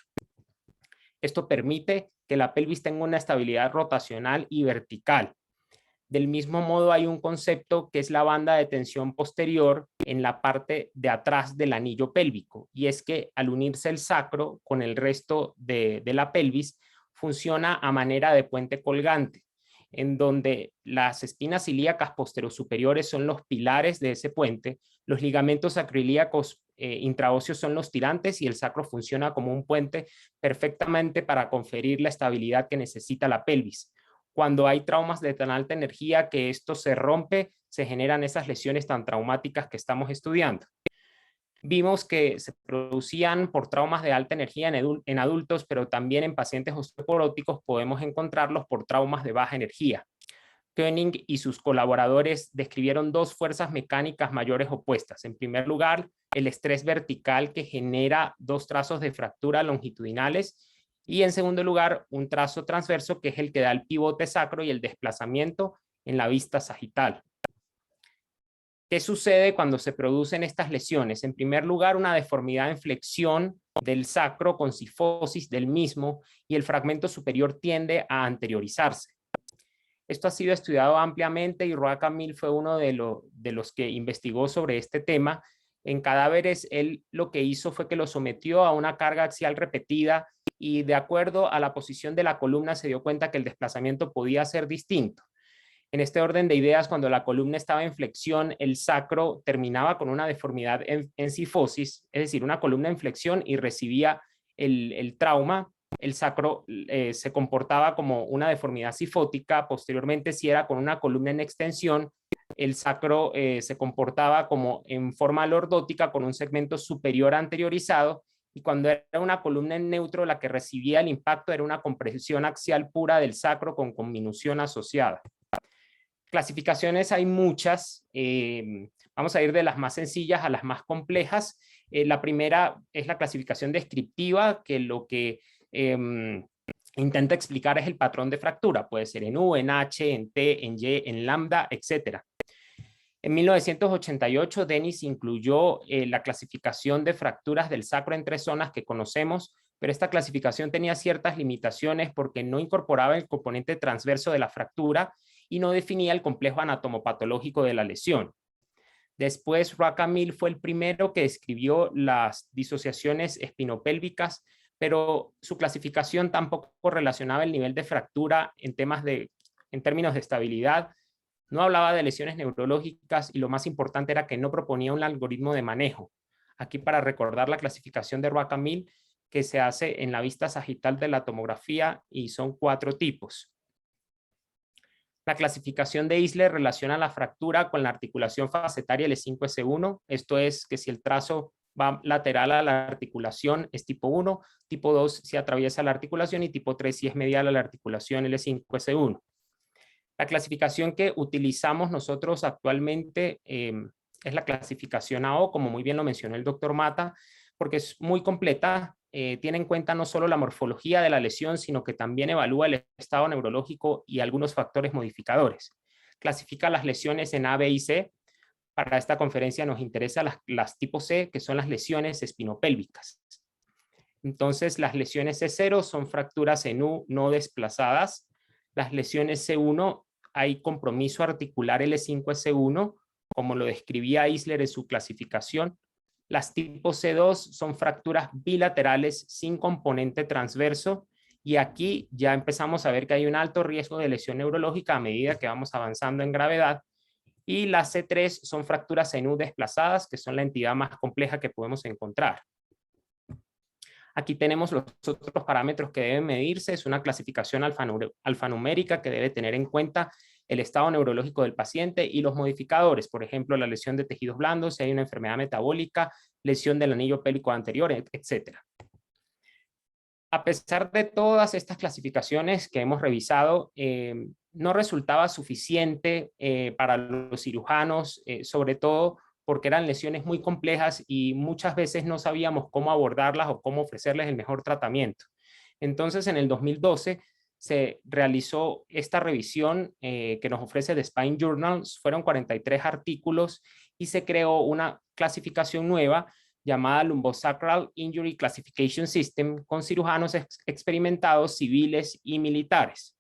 Speaker 4: Esto permite que la pelvis tenga una estabilidad rotacional y vertical. Del mismo modo, hay un concepto que es la banda de tensión posterior en la parte de atrás del anillo pélvico, y es que al unirse el sacro con el resto de la pelvis, funciona a manera de puente colgante, en donde las espinas ilíacas posterosuperiores son los pilares de ese puente, los ligamentos sacroiliacos intraóseos son los tirantes y el sacro funciona como un puente perfectamente para conferir la estabilidad que necesita la pelvis. Cuando hay traumas de tan alta energía que esto se rompe, se generan esas lesiones tan traumáticas que estamos estudiando. Vimos que se producían por traumas de alta energía en adultos, pero también en pacientes osteoporóticos podemos encontrarlos por traumas de baja energía. Koenig y sus colaboradores describieron dos fuerzas mecánicas mayores opuestas. En primer lugar, el estrés vertical, que genera dos trazos de fractura longitudinales, y en segundo lugar, un trazo transverso, que es el que da el pivote sacro y el desplazamiento en la vista sagital. ¿Qué sucede cuando se producen estas lesiones? En primer lugar, una deformidad en flexión del sacro con cifosis del mismo, y el fragmento superior tiende a anteriorizarse. Esto ha sido estudiado ampliamente y Roa Camil fue uno de los que investigó sobre este tema. En cadáveres, él lo que hizo fue que lo sometió a una carga axial repetida, y de acuerdo a la posición de la columna se dio cuenta que el desplazamiento podía ser distinto. En este orden de ideas, cuando la columna estaba en flexión, el sacro terminaba con una deformidad en cifosis, es decir, una columna en flexión y recibía el trauma. El sacro se comportaba como una deformidad cifótica. Posteriormente, si era con una columna en extensión, el sacro se comportaba como en forma lordótica con un segmento superior anteriorizado, y cuando era una columna en neutro, la que recibía el impacto era una compresión axial pura del sacro con conminución asociada. Clasificaciones hay muchas, vamos a ir de las más sencillas a las más complejas. La primera es la clasificación descriptiva, que lo que intenta explicar es el patrón de fractura, puede ser en U, en H, en T, en Y, en lambda, etc. En 1988, Dennis incluyó la clasificación de fracturas del sacro en 3 zonas que conocemos, pero esta clasificación tenía ciertas limitaciones porque no incorporaba el componente transverso de la fractura y no definía el complejo anatomopatológico de la lesión. Después, Rucker-Mille fue el primero que describió las disociaciones espinopélvicas, pero su clasificación tampoco relacionaba el nivel de fractura en términos de estabilidad. No hablaba de lesiones neurológicas y lo más importante era que no proponía un algoritmo de manejo. Aquí para recordar la clasificación de Rucker-Mille que se hace en la vista sagital de la tomografía y son 4 tipos. La clasificación de Isler relaciona la fractura con la articulación facetaria L5-S1. Esto es que si el trazo va lateral a la articulación es tipo 1, tipo 2 si atraviesa la articulación y tipo 3 si es medial a la articulación L5-S1. La clasificación que utilizamos nosotros actualmente es la clasificación AO, como muy bien lo mencionó el doctor Mata, porque es muy completa, tiene en cuenta no solo la morfología de la lesión, sino que también evalúa el estado neurológico y algunos factores modificadores. Clasifica las lesiones en A, B y C. Para esta conferencia nos interesa las tipo C, que son las lesiones espinopélvicas. Entonces, las lesiones C0 son fracturas en U no desplazadas. Las lesiones C1 hay compromiso articular L5-S1, como lo describía Isler en su clasificación. Las tipo C2 son fracturas bilaterales sin componente transverso y aquí ya empezamos a ver que hay un alto riesgo de lesión neurológica a medida que vamos avanzando en gravedad. Y las C3 son fracturas en U desplazadas, que son la entidad más compleja que podemos encontrar. Aquí tenemos los otros parámetros que deben medirse. Es una clasificación alfanumérica que debe tener en cuenta el estado neurológico del paciente y los modificadores, por ejemplo, la lesión de tejidos blandos, si hay una enfermedad metabólica, lesión del anillo pélvico anterior, etc. A pesar de todas estas clasificaciones que hemos revisado, no resultaba suficiente para los cirujanos, sobre todo porque eran lesiones muy complejas y muchas veces no sabíamos cómo abordarlas o cómo ofrecerles el mejor tratamiento. Entonces, en el 2012 se realizó esta revisión que nos ofrece The Spine Journal. Fueron 43 artículos y se creó una clasificación nueva llamada Lumbosacral Injury Classification System con cirujanos experimentados, civiles y militares.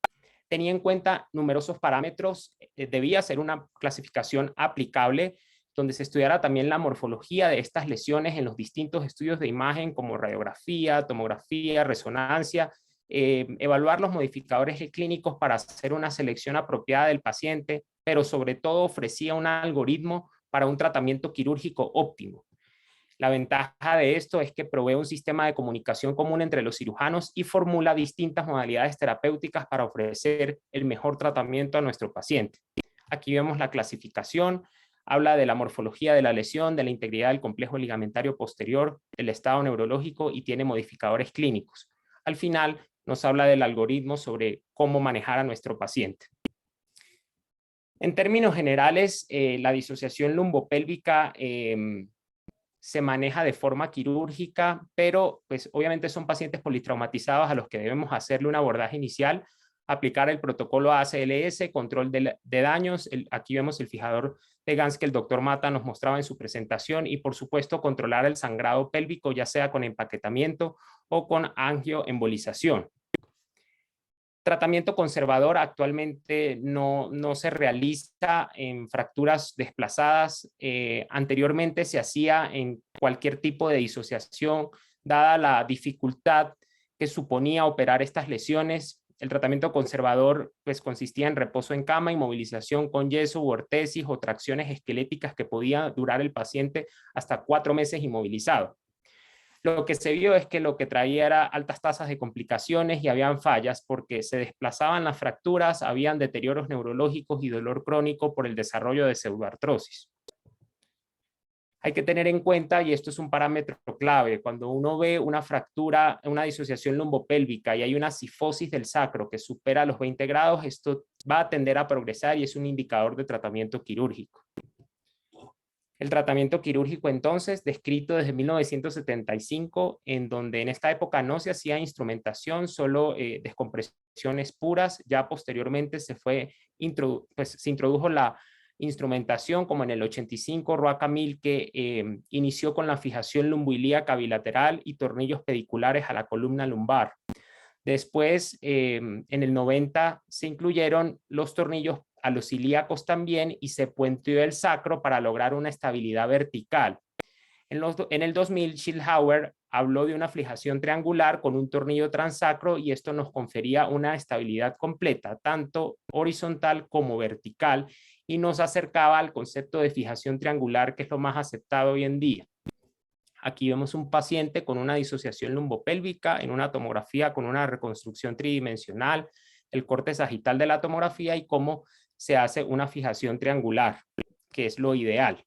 Speaker 4: Tenía en cuenta numerosos parámetros, debía ser una clasificación aplicable donde se estudiara también la morfología de estas lesiones en los distintos estudios de imagen como radiografía, tomografía, resonancia, evaluar los modificadores clínicos para hacer una selección apropiada del paciente, pero sobre todo ofrecía un algoritmo para un tratamiento quirúrgico óptimo. La ventaja de esto es que provee un sistema de comunicación común entre los cirujanos y formula distintas modalidades terapéuticas para ofrecer el mejor tratamiento a nuestro paciente. Aquí vemos la clasificación, habla de la morfología de la lesión, de la integridad del complejo ligamentario posterior, del estado neurológico y tiene modificadores clínicos. Al final nos habla del algoritmo sobre cómo manejar a nuestro paciente. En términos generales, la disociación lumbopélvica se maneja de forma quirúrgica, pero pues obviamente son pacientes politraumatizados a los que debemos hacerle un abordaje inicial, aplicar el protocolo ACLS, control de daños. Aquí vemos el fijador de Gans que el doctor Mata nos mostraba en su presentación y por supuesto controlar el sangrado pélvico, ya sea con empaquetamiento o con angioembolización. Tratamiento conservador actualmente no se realiza en fracturas desplazadas. Anteriormente se hacía en cualquier tipo de disociación, dada la dificultad que suponía operar estas lesiones. El tratamiento conservador pues, consistía en reposo en cama, inmovilización con yeso u ortesis o tracciones esqueléticas que podía durar el paciente hasta 4 meses inmovilizado. Lo que se vio es que lo que traía era altas tasas de complicaciones y habían fallas porque se desplazaban las fracturas, habían deterioros neurológicos y dolor crónico por el desarrollo de pseudoartrosis. Hay que tener en cuenta, y esto es un parámetro clave, cuando uno ve una fractura, una disociación lumbopélvica y hay una cifosis del sacro que supera los 20 grados, esto va a tender a progresar y es un indicador de tratamiento quirúrgico. El tratamiento quirúrgico entonces, descrito desde 1975, en donde en esta época no se hacía instrumentación, solo descompresiones puras. Ya posteriormente se introdujo la instrumentación, como en el 85, Roaca Mil, que inició con la fijación lumboilíaca bilateral y tornillos pediculares a la columna lumbar. Después, en el 90, se incluyeron los tornillos a los ilíacos también y se puenteó el sacro para lograr una estabilidad vertical. En el 2000, Schildhauer habló de una fijación triangular con un tornillo transacro y esto nos confería una estabilidad completa, tanto horizontal como vertical, y nos acercaba al concepto de fijación triangular, que es lo más aceptado hoy en día. Aquí vemos un paciente con una disociación lumbopélvica en una tomografía con una reconstrucción tridimensional, el corte sagital de la tomografía y cómo se hace una fijación triangular, que es lo ideal.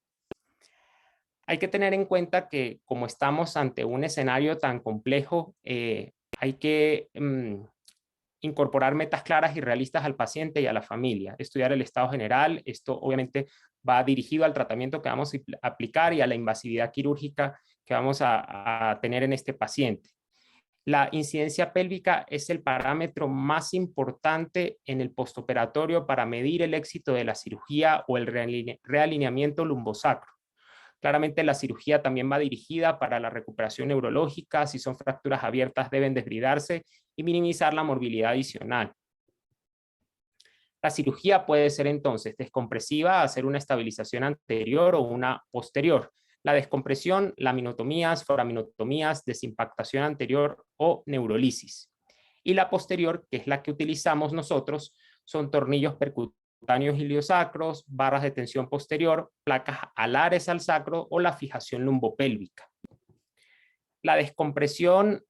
Speaker 4: Hay que tener en cuenta que como estamos ante un escenario tan complejo, hay que incorporar metas claras y realistas al paciente y a la familia. Estudiar el estado general, esto obviamente va dirigido al tratamiento que vamos a aplicar y a la invasividad quirúrgica que vamos a tener en este paciente. La incidencia pélvica es el parámetro más importante en el postoperatorio para medir el éxito de la cirugía o el realineamiento lumbosacro. Claramente la cirugía también va dirigida para la recuperación neurológica. Si son fracturas abiertas deben desbridarse y minimizar la morbilidad adicional. La cirugía puede ser entonces descompresiva, hacer una estabilización anterior o una posterior. La descompresión, laminotomías, foraminotomías, desimpactación anterior o neurolisis. Y la posterior, que es la que utilizamos nosotros, son tornillos percutáneos iliosacros, barras de tensión posterior, placas alares al sacro o la fijación lumbopélvica. La descompresión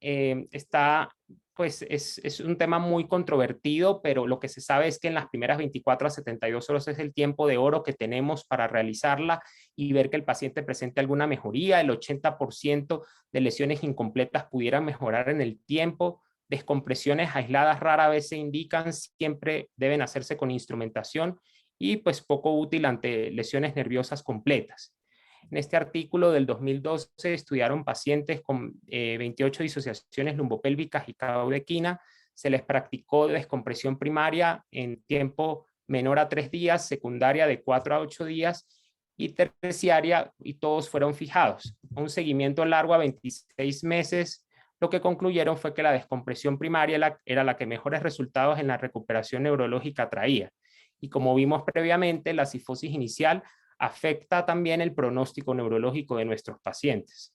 Speaker 4: pues es un tema muy controvertido, pero lo que se sabe es que en las primeras 24 a 72 horas es el tiempo de oro que tenemos para realizarla y ver que el paciente presente alguna mejoría. El 80% de lesiones incompletas pudieran mejorar en el tiempo. Descompresiones aisladas rara vez se indican, siempre deben hacerse con instrumentación y pues poco útil ante lesiones nerviosas completas. En este artículo del 2012 estudiaron pacientes con 28 disociaciones lumbopélvicas y caudequina. Se les practicó descompresión primaria en tiempo menor a 3 días, secundaria de 4 a 8 días y terciaria, y todos fueron fijados. Un seguimiento largo a 26 meses, lo que concluyeron fue que la descompresión primaria era la que mejores resultados en la recuperación neurológica traía. Y como vimos previamente, la cifosis inicial afecta también el pronóstico neurológico de nuestros pacientes.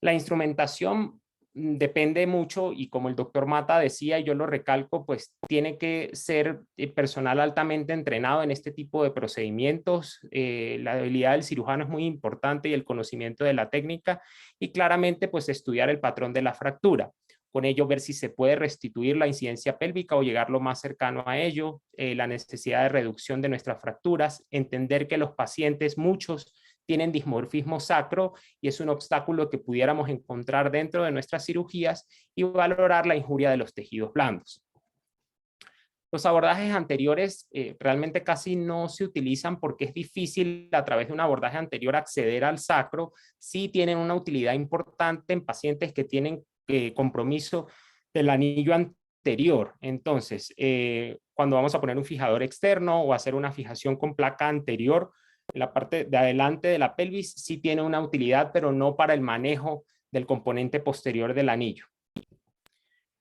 Speaker 4: La instrumentación depende mucho y como el doctor Mata decía, y yo lo recalco, pues tiene que ser personal altamente entrenado en este tipo de procedimientos. La habilidad del cirujano es muy importante y el conocimiento de la técnica y claramente pues estudiar el patrón de la fractura. Con ello ver si se puede restituir la incidencia pélvica o llegar lo más cercano a ello, la necesidad de reducción de nuestras fracturas, entender que los pacientes, muchos, tienen dismorfismo sacro y es un obstáculo que pudiéramos encontrar dentro de nuestras cirugías y valorar la injuria de los tejidos blandos. Los abordajes anteriores realmente casi no se utilizan porque es difícil a través de un abordaje anterior acceder al sacro. Sí tienen una utilidad importante en pacientes que tienen compromiso del anillo anterior. Entonces, cuando vamos a poner un fijador externo o hacer una fijación con placa anterior, la parte de adelante de la pelvis sí tiene una utilidad, pero no para el manejo del componente posterior del anillo.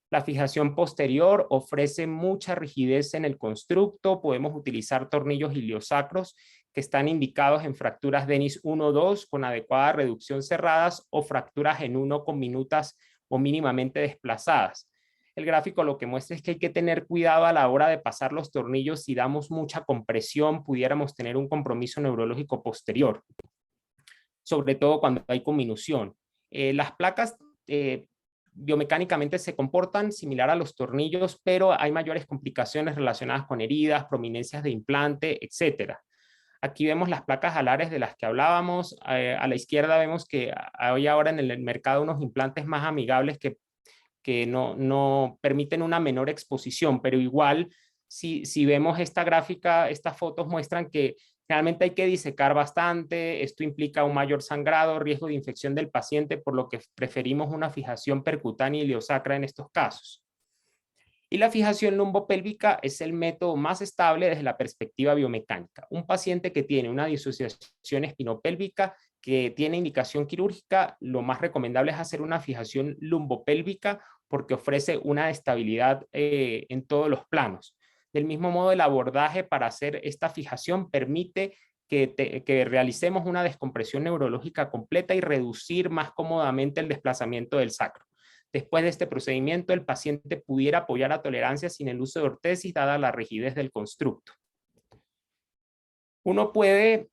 Speaker 4: La fijación posterior ofrece mucha rigidez en el constructo. Podemos utilizar tornillos iliosacros que están indicados en fracturas Denis 1-2 con adecuada reducción cerradas o fracturas en 1 con minutas o mínimamente desplazadas. El gráfico lo que muestra es que hay que tener cuidado a la hora de pasar los tornillos. Si damos mucha compresión, pudiéramos tener un compromiso neurológico posterior, sobre todo cuando hay conminución. Las placas biomecánicamente se comportan similar a los tornillos, pero hay mayores complicaciones relacionadas con heridas, prominencias de implante, etc. Aquí vemos las placas alares de las que hablábamos. A la izquierda vemos que hay ahora en el mercado unos implantes más amigables que no permiten una menor exposición, pero igual si vemos esta gráfica, estas fotos muestran que realmente hay que disecar bastante. Esto implica un mayor sangrado, riesgo de infección del paciente, por lo que preferimos una fijación percutánea iliosacra en estos casos. Y la fijación lumbopélvica es el método más estable desde la perspectiva biomecánica. Un paciente que tiene una disociación espinopélvica que tiene indicación quirúrgica, lo más recomendable es hacer una fijación lumbopélvica porque ofrece una estabilidad en todos los planos. Del mismo modo, el abordaje para hacer esta fijación permite que realicemos una descompresión neurológica completa y reducir más cómodamente el desplazamiento del sacro. Después de este procedimiento, el paciente pudiera apoyar a tolerancia sin el uso de ortesis, dada la rigidez del constructo. Uno puede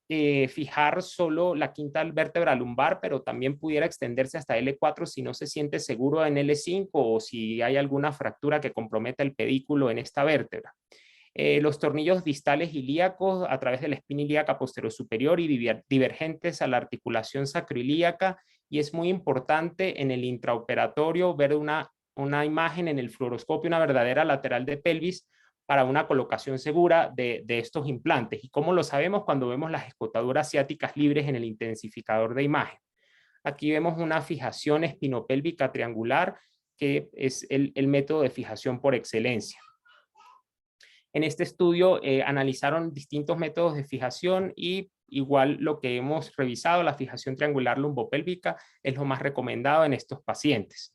Speaker 4: fijar solo la quinta vértebra lumbar, pero también pudiera extenderse hasta L4 si no se siente seguro en L5 o si hay alguna fractura que comprometa el pedículo en esta vértebra. Los tornillos distales ilíacos a través de la espina ilíaca posterior superior y divergentes a la articulación sacroilíaca, y es muy importante en el intraoperatorio ver una imagen en el fluoroscopio, una verdadera lateral de pelvis para una colocación segura de estos implantes. ¿Y cómo lo sabemos? Cuando vemos las escotaduras ciáticas libres en el intensificador de imagen. Aquí vemos una fijación espinopélvica triangular, que es el método de fijación por excelencia. En este estudio analizaron distintos métodos de fijación y igual lo que hemos revisado, la fijación triangular lumbopélvica, es lo más recomendado en estos pacientes.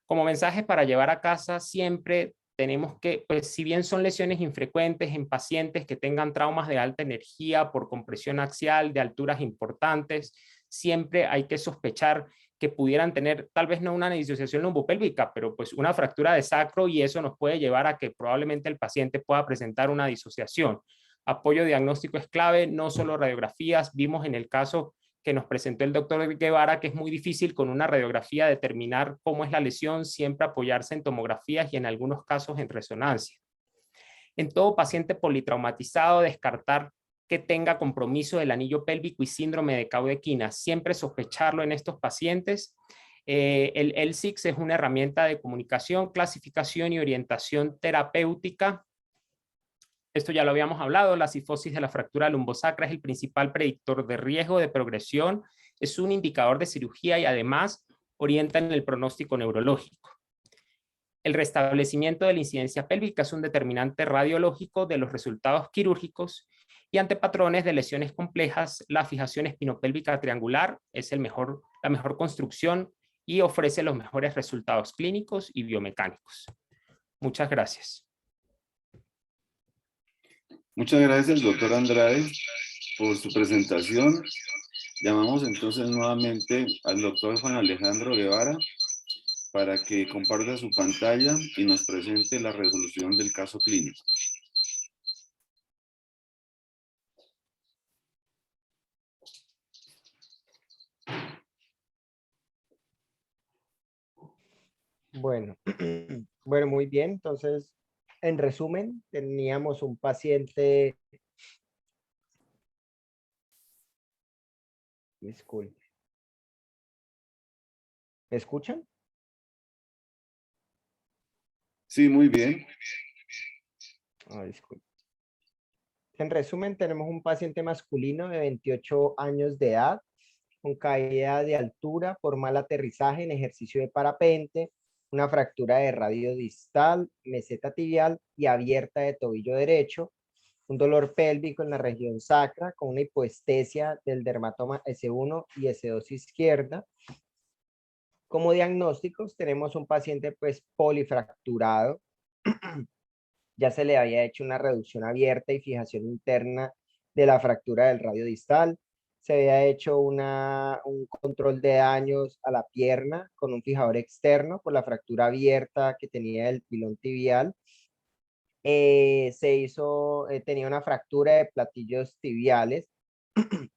Speaker 4: Como mensaje para llevar a casa, siempre tenemos que, pues si bien son lesiones infrecuentes en pacientes que tengan traumas de alta energía por compresión axial de alturas importantes, siempre hay que sospechar que pudieran tener tal vez no una disociación lumbopélvica, pero pues una fractura de sacro, y eso nos puede llevar a que probablemente el paciente pueda presentar una disociación. Apoyo diagnóstico es clave, no solo radiografías. Vimos en el caso que nos presentó el doctor Guevara que es muy difícil con una radiografía determinar cómo es la lesión, siempre apoyarse en tomografías y en algunos casos en resonancia. En todo paciente politraumatizado, descartar que tenga compromiso del anillo pélvico y síndrome de caudequina, siempre sospecharlo en estos pacientes. El L6 es una herramienta de comunicación, clasificación y orientación terapéutica. Esto ya lo habíamos hablado, la cifosis de la fractura lumbosacra es el principal predictor de riesgo de progresión, es un indicador de cirugía y además orienta en el pronóstico neurológico. El restablecimiento de la incidencia pélvica es un determinante radiológico de los resultados quirúrgicos, y ante patrones de lesiones complejas, la fijación espinopélvica triangular es la mejor construcción y ofrece los mejores resultados clínicos y biomecánicos. Muchas gracias.
Speaker 1: Muchas gracias, doctor Andrade, por su presentación. Llamamos entonces nuevamente al doctor Juan Alejandro Guevara para que comparta su pantalla y nos presente la resolución del caso clínico.
Speaker 3: Bueno, bueno, muy bien. Entonces, en resumen, teníamos un paciente. Disculpe. ¿Me escuchan?
Speaker 1: Sí, muy bien.
Speaker 3: Disculpe. En resumen, tenemos un paciente masculino de 28 años de edad, con caída de altura por mal aterrizaje en ejercicio de parapente, una fractura de radio distal, meseta tibial y abierta de tobillo derecho, un dolor pélvico en la región sacra con una hipoestesia del dermatoma S1 y S2 izquierda. Como diagnósticos tenemos un paciente pues polifracturado. Ya se le había hecho una reducción abierta y fijación interna de la fractura del radio distal. Se había hecho un control de daños a la pierna con un fijador externo por la fractura abierta que tenía el pilón tibial. Tenía una fractura de platillos tibiales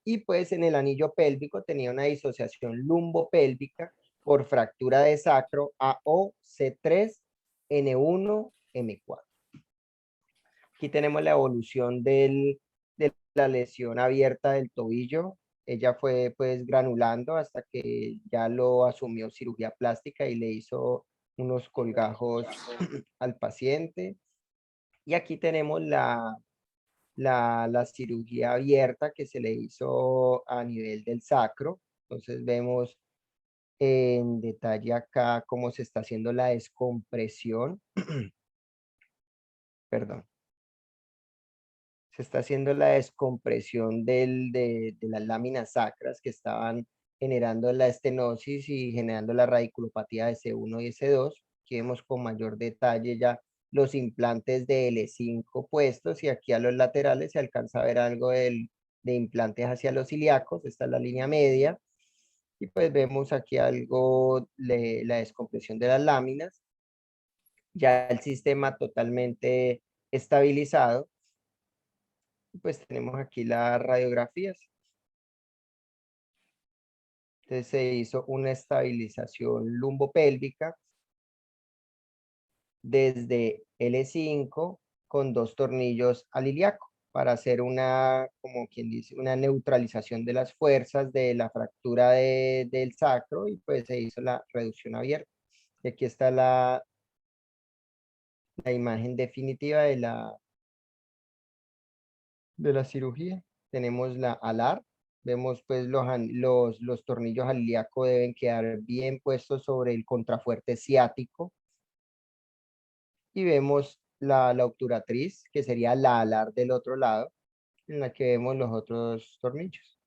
Speaker 3: y pues en el anillo pélvico tenía una disociación lumbopélvica por fractura de sacro AOC3 N1 M4. Aquí tenemos la evolución de la lesión abierta del tobillo. Ella fue pues granulando hasta que ya lo asumió cirugía plástica y le hizo unos colgajos al paciente. Y aquí tenemos la cirugía abierta que se le hizo a nivel del sacro. Entonces vemos en detalle acá cómo se está haciendo la descompresión. Perdón. Se está haciendo la descompresión de las láminas sacras que estaban generando la estenosis y generando la radiculopatía de S1 y S2. Aquí vemos con mayor detalle ya los implantes de L5 puestos y aquí a los laterales se alcanza a ver algo de implantes hacia los ilíacos. Esta es la línea media. Y pues vemos aquí algo de la descompresión de las láminas. Ya el sistema totalmente estabilizado. Pues tenemos aquí las radiografías. Entonces se hizo una estabilización lumbopélvica desde L5 con 2 tornillos al ilíaco para hacer una, como quien dice, una neutralización de las fuerzas de la fractura del sacro y pues se hizo la reducción abierta. Y aquí está la imagen definitiva de la cirugía. Tenemos la alar. Vemos pues los tornillos al ilíaco deben quedar bien puestos sobre el contrafuerte ciático. Y vemos la obturatriz, que sería la alar del otro lado, en la que vemos los otros tornillos.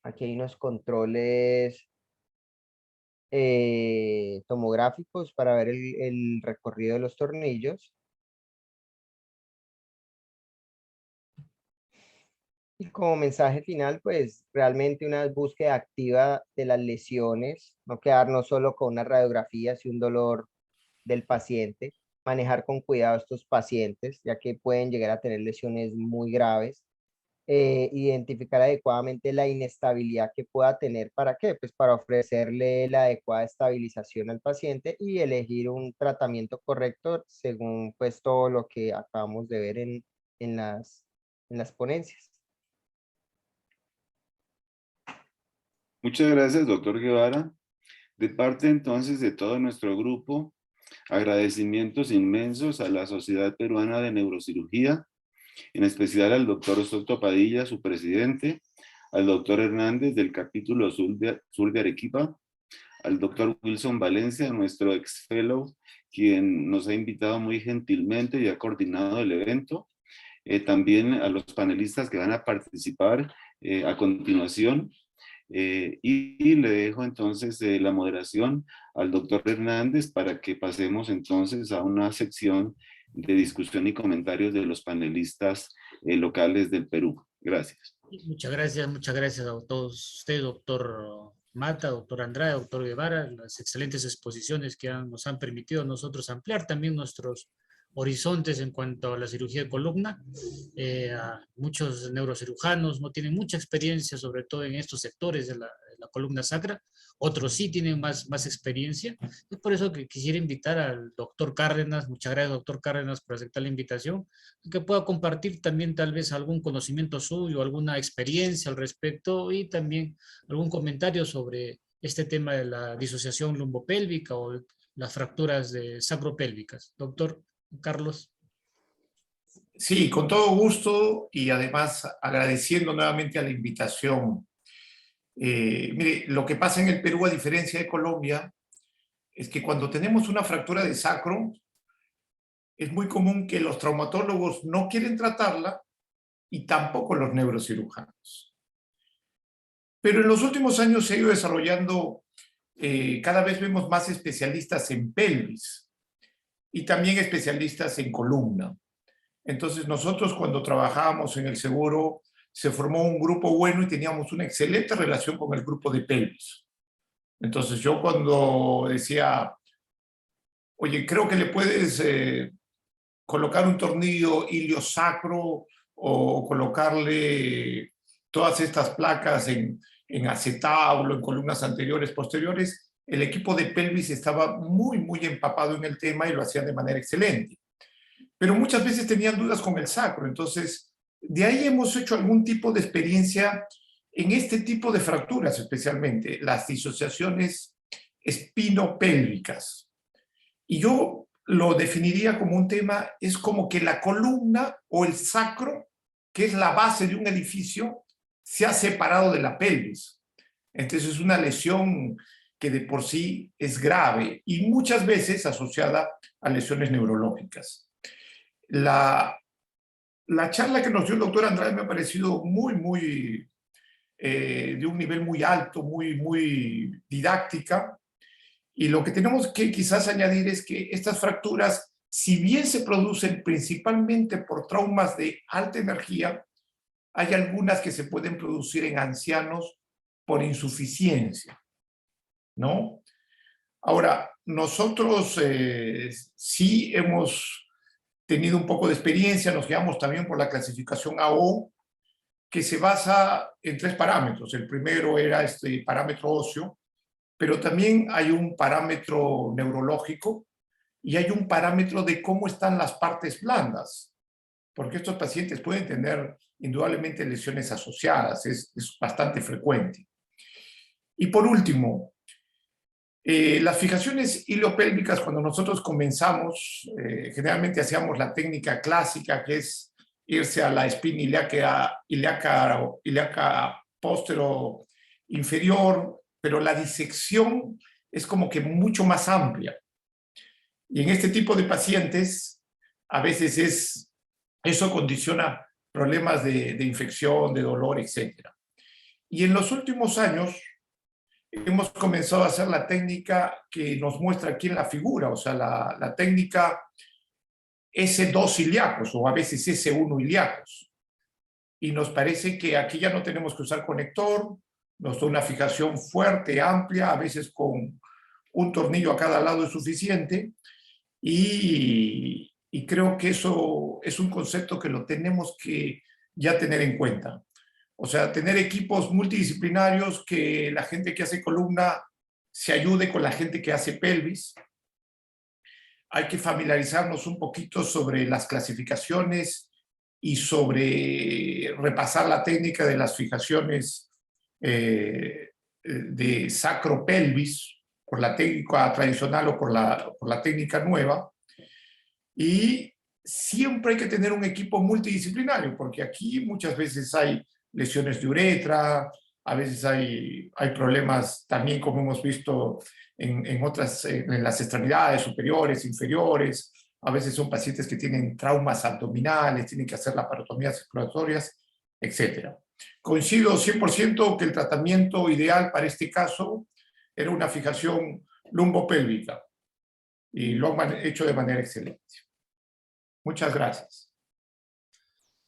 Speaker 3: Aquí hay unos controles tomográficos para ver el recorrido de los tornillos. Y como mensaje final, pues realmente una búsqueda activa de las lesiones, no quedarnos solo con una radiografía y un dolor del paciente, manejar con cuidado a estos pacientes, ya que pueden llegar a tener lesiones muy graves, identificar adecuadamente la inestabilidad que pueda tener, ¿para qué? Pues para ofrecerle la adecuada estabilización al paciente y elegir un tratamiento correcto según pues todo lo que acabamos de ver en las ponencias.
Speaker 1: Muchas gracias, doctor Guevara. De parte entonces de todo nuestro grupo, agradecimientos inmensos a la Sociedad Peruana de Neurocirugía, en especial al doctor Soto Padilla, su presidente, al doctor Hernández del capítulo sur de Arequipa, al doctor Wilson Valencia, nuestro ex-fellow, quien nos ha invitado muy gentilmente y ha coordinado el evento, también a los panelistas que van a participar a continuación. Y le dejo entonces la moderación al doctor Hernández para que pasemos entonces a una sección de discusión y comentarios de los panelistas locales del Perú. Gracias.
Speaker 2: Muchas gracias a todos ustedes, doctor Mata, doctor Andrade, doctor Guevara, las excelentes exposiciones que nos han permitido a nosotros ampliar también nuestros horizontes en cuanto a la cirugía de columna. A muchos neurocirujanos no tienen mucha experiencia, sobre todo en estos sectores de la columna sacra. Otros sí tienen más experiencia. Es por eso que quisiera invitar al doctor Cárdenas. Muchas gracias, doctor Cárdenas, por aceptar la invitación, que pueda compartir también tal vez algún conocimiento suyo, alguna experiencia al respecto y también algún comentario sobre este tema de la disociación lumbopélvica o las fracturas sacropélvicas. Doctor Carlos.
Speaker 6: Sí, con todo gusto y además agradeciendo nuevamente a la invitación. Mire, lo que pasa en el Perú, a diferencia de Colombia, es que cuando tenemos una fractura de sacro, es muy común que los traumatólogos no quieren tratarla y tampoco los neurocirujanos. Pero en los últimos años se ha ido desarrollando, cada vez vemos más especialistas en pelvis y también especialistas en columna. Entonces nosotros cuando trabajábamos en el seguro se formó un grupo bueno y teníamos una excelente relación con el grupo de pelvis. Entonces yo cuando decía, oye, creo que le puedes colocar un tornillo iliosacro o colocarle todas estas placas en acetábulo, en columnas anteriores, posteriores, el equipo de pelvis estaba muy empapado en el tema y lo hacían de manera excelente. Pero muchas veces tenían dudas con el sacro, entonces De ahí hemos hecho algún tipo de experiencia en este tipo de fracturas, especialmente las disociaciones espinopélvicas. Y yo lo definiría como un tema, es como que la columna o el sacro, que es la base de un edificio, se ha separado de la pelvis. Entonces es una lesión que de por sí es grave y muchas veces asociada a lesiones neurológicas. La charla que nos dio el doctor Andrade me ha parecido muy de un nivel muy alto, muy didáctica. Y lo que tenemos que quizás añadir es que estas fracturas, si bien se producen principalmente por traumas de alta energía, hay algunas que se pueden producir en ancianos por insuficiencia, ¿no? Ahora, nosotros sí hemos tenido un poco de experiencia, nos guiamos también por la clasificación AO, que se basa en 3 parámetros. El primero era este parámetro óseo, pero también hay un parámetro neurológico y hay un parámetro de cómo están las partes blandas, porque estos pacientes pueden tener indudablemente lesiones asociadas, es bastante frecuente. Y por último, las fijaciones iliopélvicas, cuando nosotros comenzamos, generalmente hacíamos la técnica clásica, que es irse a la espina ilíaca póstero inferior, pero la disección es como que mucho más amplia. Y en este tipo de pacientes, a veces eso condiciona problemas de infección, de dolor, etc. Y en los últimos años hemos comenzado a hacer la técnica que nos muestra aquí en la figura, o sea, la técnica S2 ilíacos o a veces S1 ilíacos. Y nos parece que aquí ya no tenemos que usar conector, nos da una fijación fuerte, amplia, a veces con un tornillo a cada lado es suficiente. Y creo que eso es un concepto que lo tenemos que ya tener en cuenta. O sea, tener equipos multidisciplinarios, que la gente que hace columna se ayude con la gente que hace pelvis. Hay que familiarizarnos un poquito sobre las clasificaciones y sobre repasar la técnica de las fijaciones de sacropelvis, por la técnica tradicional o por la técnica nueva. Y siempre hay que tener un equipo multidisciplinario, porque aquí muchas veces hay lesiones de uretra, a veces hay problemas también, como hemos visto en las extremidades superiores, inferiores, a veces son pacientes que tienen traumas abdominales, tienen que hacer laparotomías exploratorias, etc. Coincido 100% que el tratamiento ideal para este caso era una fijación lumbopélvica y lo han hecho de manera excelente. Muchas gracias.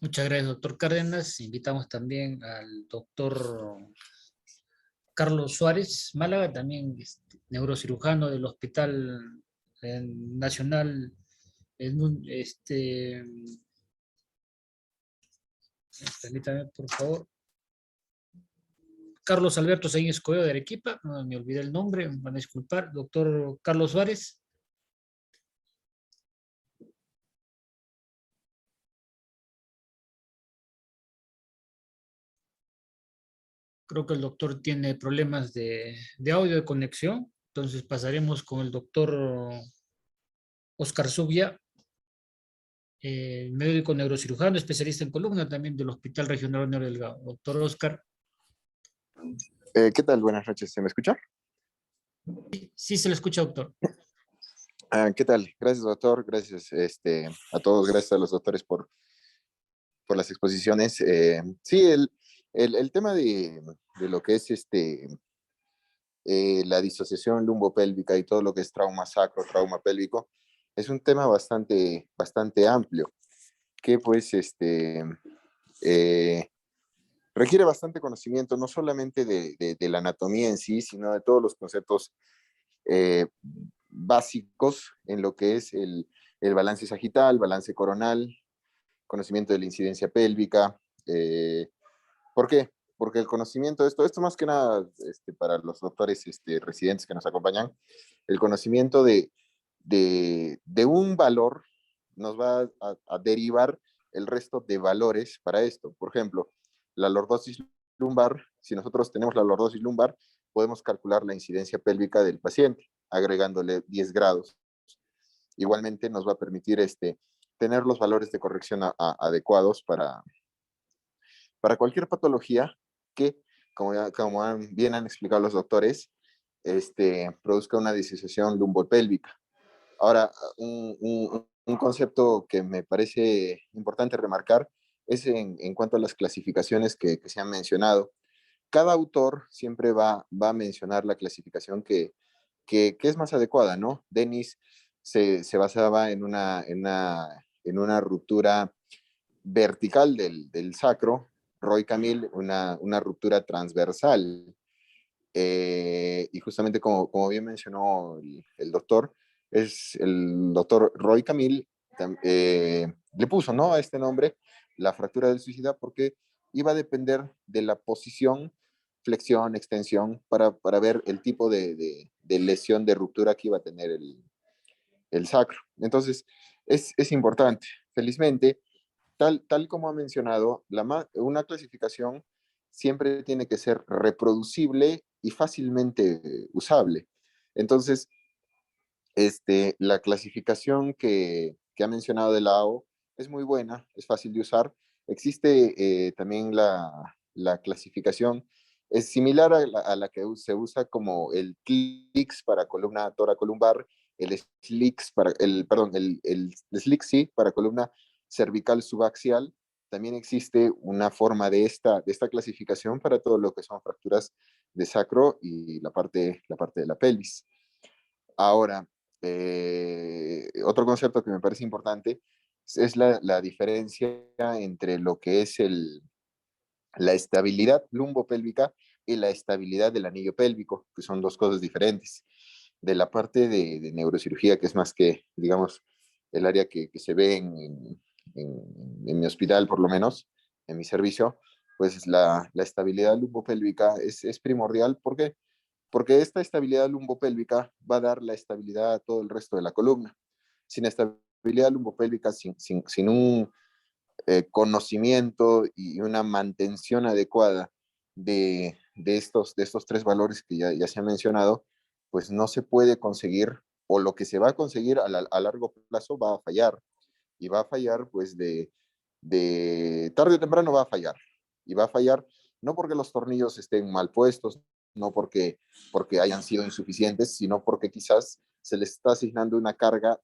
Speaker 2: Muchas gracias, doctor Cárdenas. Invitamos también al doctor Carlos Suárez Málaga, también neurocirujano del Hospital Nacional. Permítame, por favor. Carlos Alberto Seguín Escobedo de Arequipa, no me olvidé el nombre, me van a disculpar. Doctor Carlos Suárez. Creo que el doctor tiene problemas de audio, de conexión. Entonces pasaremos con el doctor Oscar Zubia, médico neurocirujano, especialista en columna también del Hospital Regional Leonardo Delgado. Doctor Oscar.
Speaker 8: ¿Qué tal? Buenas noches. ¿Se me escucha?
Speaker 2: Sí, se le escucha, doctor.
Speaker 8: ¿Qué tal? Gracias, doctor. Gracias a todos. Gracias a los doctores por las exposiciones. Sí, el tema de lo que es la disociación lumbopélvica y todo lo que es trauma sacro, trauma pélvico, es un tema bastante amplio, que pues requiere bastante conocimiento, no solamente de la anatomía en sí, sino de todos los conceptos básicos en lo que es el balance sagital, balance coronal, conocimiento de la incidencia pélvica. ¿Por qué? Porque el conocimiento de esto más que nada para los doctores residentes que nos acompañan, el conocimiento de un valor nos va a derivar el resto de valores para esto. Por ejemplo, la lordosis lumbar, si nosotros tenemos la lordosis lumbar, podemos calcular la incidencia pélvica del paciente, agregándole 10 grados. Igualmente nos va a permitir tener los valores de corrección adecuados para cualquier patología que, como bien han explicado los doctores, produzca una disociación lumbopélvica. Ahora, un concepto que me parece importante remarcar es en cuanto a las clasificaciones que se han mencionado. Cada autor siempre va a mencionar la clasificación que es más adecuada, ¿no? Denis se basaba en una ruptura vertical del sacro, Roy Camille una ruptura transversal. Y justamente como bien mencionó el doctor, es el doctor Roy Camille, le puso, ¿no?, a este nombre la fractura del suicida porque iba a depender de la posición, flexión, extensión, para ver el tipo de lesión, de ruptura que iba a tener el sacro. Entonces, es importante. Felizmente, tal como ha mencionado, una clasificación siempre tiene que ser reproducible y fácilmente usable. Entonces, la clasificación que ha mencionado de la AO es muy buena, es fácil de usar. Existe también la clasificación, es similar a la que se usa como el CLICS para columna toracolumbar, el SLICS para, el SLICS para columna cervical subaxial. También existe una forma de esta clasificación para todo lo que son fracturas de sacro y la parte de la pelvis. Ahora, otro concepto que me parece importante es la diferencia entre lo que es la estabilidad lumbopélvica y la estabilidad del anillo pélvico, que son dos cosas diferentes. De la parte de neurocirugía, que es más que, digamos, el área que se ve en mi hospital, por lo menos, en mi servicio, pues la estabilidad lumbopélvica es primordial. ¿Por qué? Porque esta estabilidad lumbopélvica va a dar la estabilidad a todo el resto de la columna. Sin estabilidad lumbopélvica, sin un conocimiento y una mantención adecuada de estos tres valores que ya se han mencionado, pues no se puede conseguir, o lo que se va a conseguir a largo plazo va a fallar. Y va a fallar, pues, de tarde o temprano va a fallar. Y va a fallar no porque los tornillos estén mal puestos, no porque hayan sido insuficientes, sino porque quizás se les está asignando una carga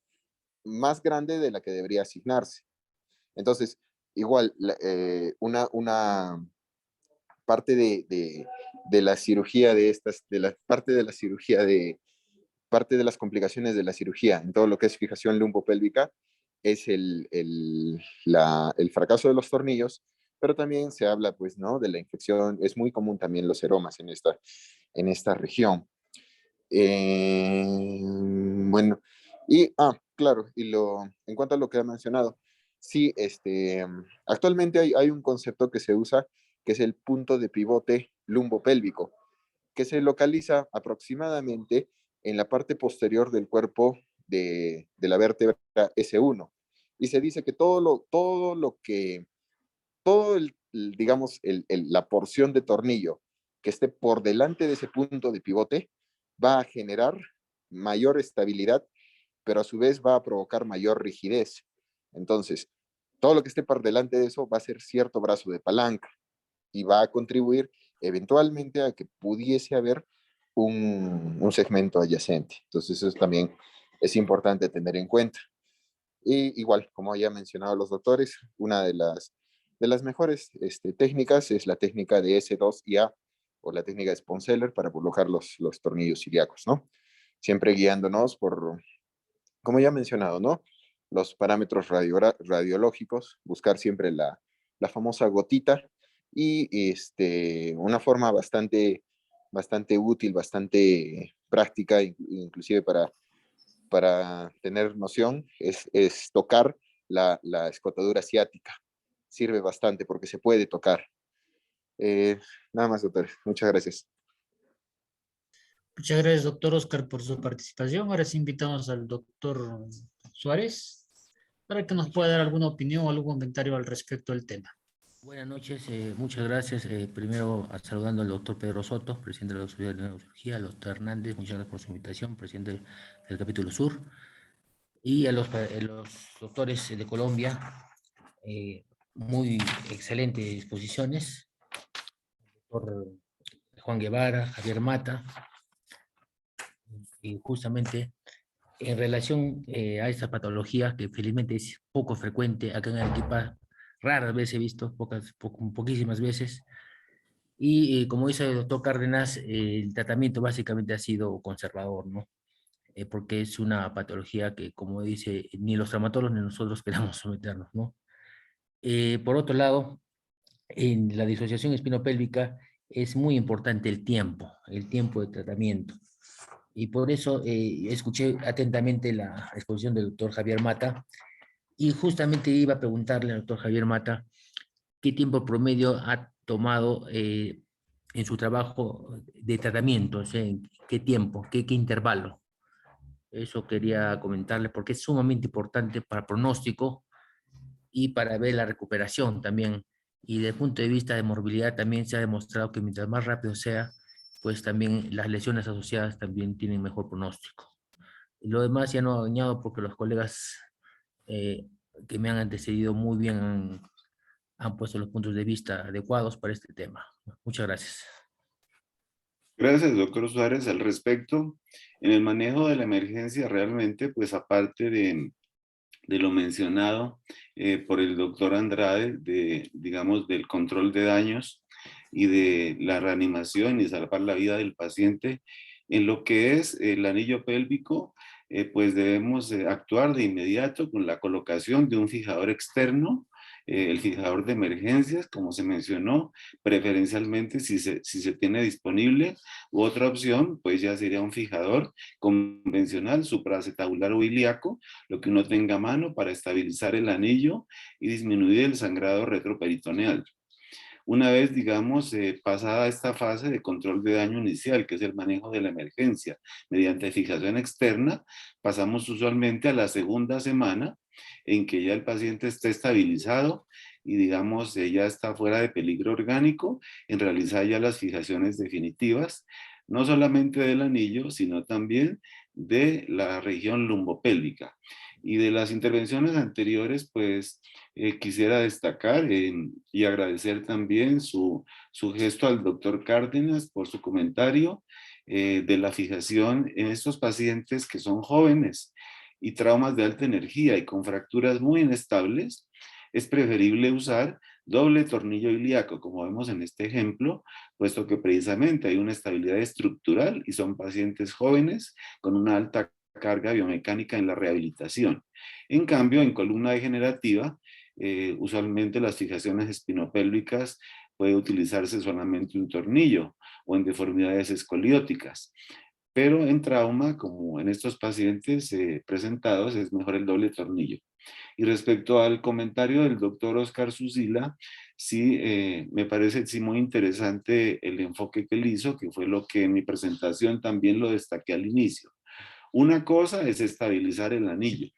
Speaker 8: más grande de la que debería asignarse. Entonces, igual, una parte de la cirugía parte de las complicaciones de la cirugía en todo lo que es fijación lumbopélvica es el fracaso de los tornillos, pero también se habla, pues, ¿no?, de la infección. Es muy común también los seromas en esta región. Bueno, y, claro, en cuanto a lo que ha mencionado, sí, actualmente hay un concepto que se usa, que es el punto de pivote lumbopélvico, que se localiza aproximadamente en la parte posterior del cuerpo de la vértebra S1. Y se dice que digamos, la porción de tornillo que esté por delante de ese punto de pivote va a generar mayor estabilidad, pero a su vez va a provocar mayor rigidez. Entonces, todo lo que esté por delante de eso va a ser cierto brazo de palanca y va a contribuir eventualmente a que pudiese haber un segmento adyacente. Entonces, eso también es importante tener en cuenta. Y igual, como ya han mencionado los doctores, una de las mejores técnicas es la técnica de S2 y A, o la técnica de Sponseller, para colocar los tornillos ilíacos, ¿no? Siempre guiándonos por, como ya he mencionado, ¿no?, los parámetros radiológicos, buscar siempre la famosa gotita, y una forma bastante útil, bastante práctica, inclusive para tener noción, es tocar la escotadura ciática. Sirve bastante porque se puede tocar. Nada más, doctor. Muchas gracias.
Speaker 2: Muchas gracias, doctor Oscar, por su participación. Ahora sí invitamos al doctor Suárez para que nos pueda dar alguna opinión o algún comentario al respecto del tema.
Speaker 9: Buenas noches, muchas gracias. Primero saludando al doctor Pedro Soto, presidente de la Sociedad de Neurocirugía, al doctor Hernández, muchas gracias por su invitación, presidente del capítulo sur, y a los doctores de Colombia, muy excelentes disposiciones, doctor Juan Guevara, Javier Mata, y justamente en relación a esta patología que felizmente es poco frecuente acá en Arequipa, raras veces he visto, poquísimas veces, y como dice el doctor Cárdenas, el tratamiento básicamente ha sido conservador, ¿no? Porque es una patología que, como dice, ni los traumatólogos ni nosotros queramos someternos, ¿no? Por otro lado, en la disociación espinopélvica es muy importante el tiempo de tratamiento. Y por eso escuché atentamente la exposición del doctor Javier Mata y justamente iba a preguntarle al doctor Javier Mata qué tiempo promedio ha tomado en su trabajo de tratamiento, o sea, qué tiempo, qué intervalo. Eso quería comentarle porque es sumamente importante para el pronóstico y para ver la recuperación también. Y desde el punto de vista de morbilidad también se ha demostrado que mientras más rápido sea, pues también las lesiones asociadas también tienen mejor pronóstico. Y lo demás ya no añado porque los colegas que me han antecedido muy bien han puesto los puntos de vista adecuados para este tema. Muchas gracias.
Speaker 1: Gracias, doctor Suárez. Al respecto, en el manejo de la emergencia realmente, pues aparte de lo mencionado por el doctor Andrade, digamos, del control de daños y de la reanimación y salvar la vida del paciente, en lo que es el anillo pélvico, pues debemos actuar de inmediato con la colocación de un fijador externo, el fijador de emergencias, como se mencionó, preferencialmente si se tiene disponible, u otra opción, pues ya sería un fijador convencional, supraacetabular o ilíaco, lo que uno tenga a mano para estabilizar el anillo y disminuir el sangrado retroperitoneal. Una vez, digamos, pasada esta fase de control de daño inicial, que es el manejo de la emergencia, mediante fijación externa, pasamos usualmente a la segunda semana en que ya el paciente esté estabilizado y, digamos, ya está fuera de peligro orgánico, en realizar ya las fijaciones definitivas, no solamente del anillo, sino también de la región lumbopélvica. Y de las intervenciones anteriores, pues quisiera destacar y agradecer también su gesto al doctor Cárdenas por su comentario de la fijación en estos pacientes que son jóvenes y traumas de alta energía y con fracturas muy inestables. Es preferible usar doble tornillo ilíaco, como vemos en este ejemplo, puesto que precisamente hay una estabilidad estructural y son pacientes jóvenes con una alta carga biomecánica en la rehabilitación. En cambio, en columna degenerativa, usualmente las fijaciones espinopélvicas puede utilizarse solamente un tornillo o en deformidades escolióticas. Pero en trauma, como en estos pacientes presentados, es mejor el doble tornillo. Y respecto al comentario del doctor Oscar Susila, sí, me parece sí, muy interesante el enfoque que él hizo, que fue lo que en mi presentación también lo destaqué al inicio. Una cosa es estabilizar el anillo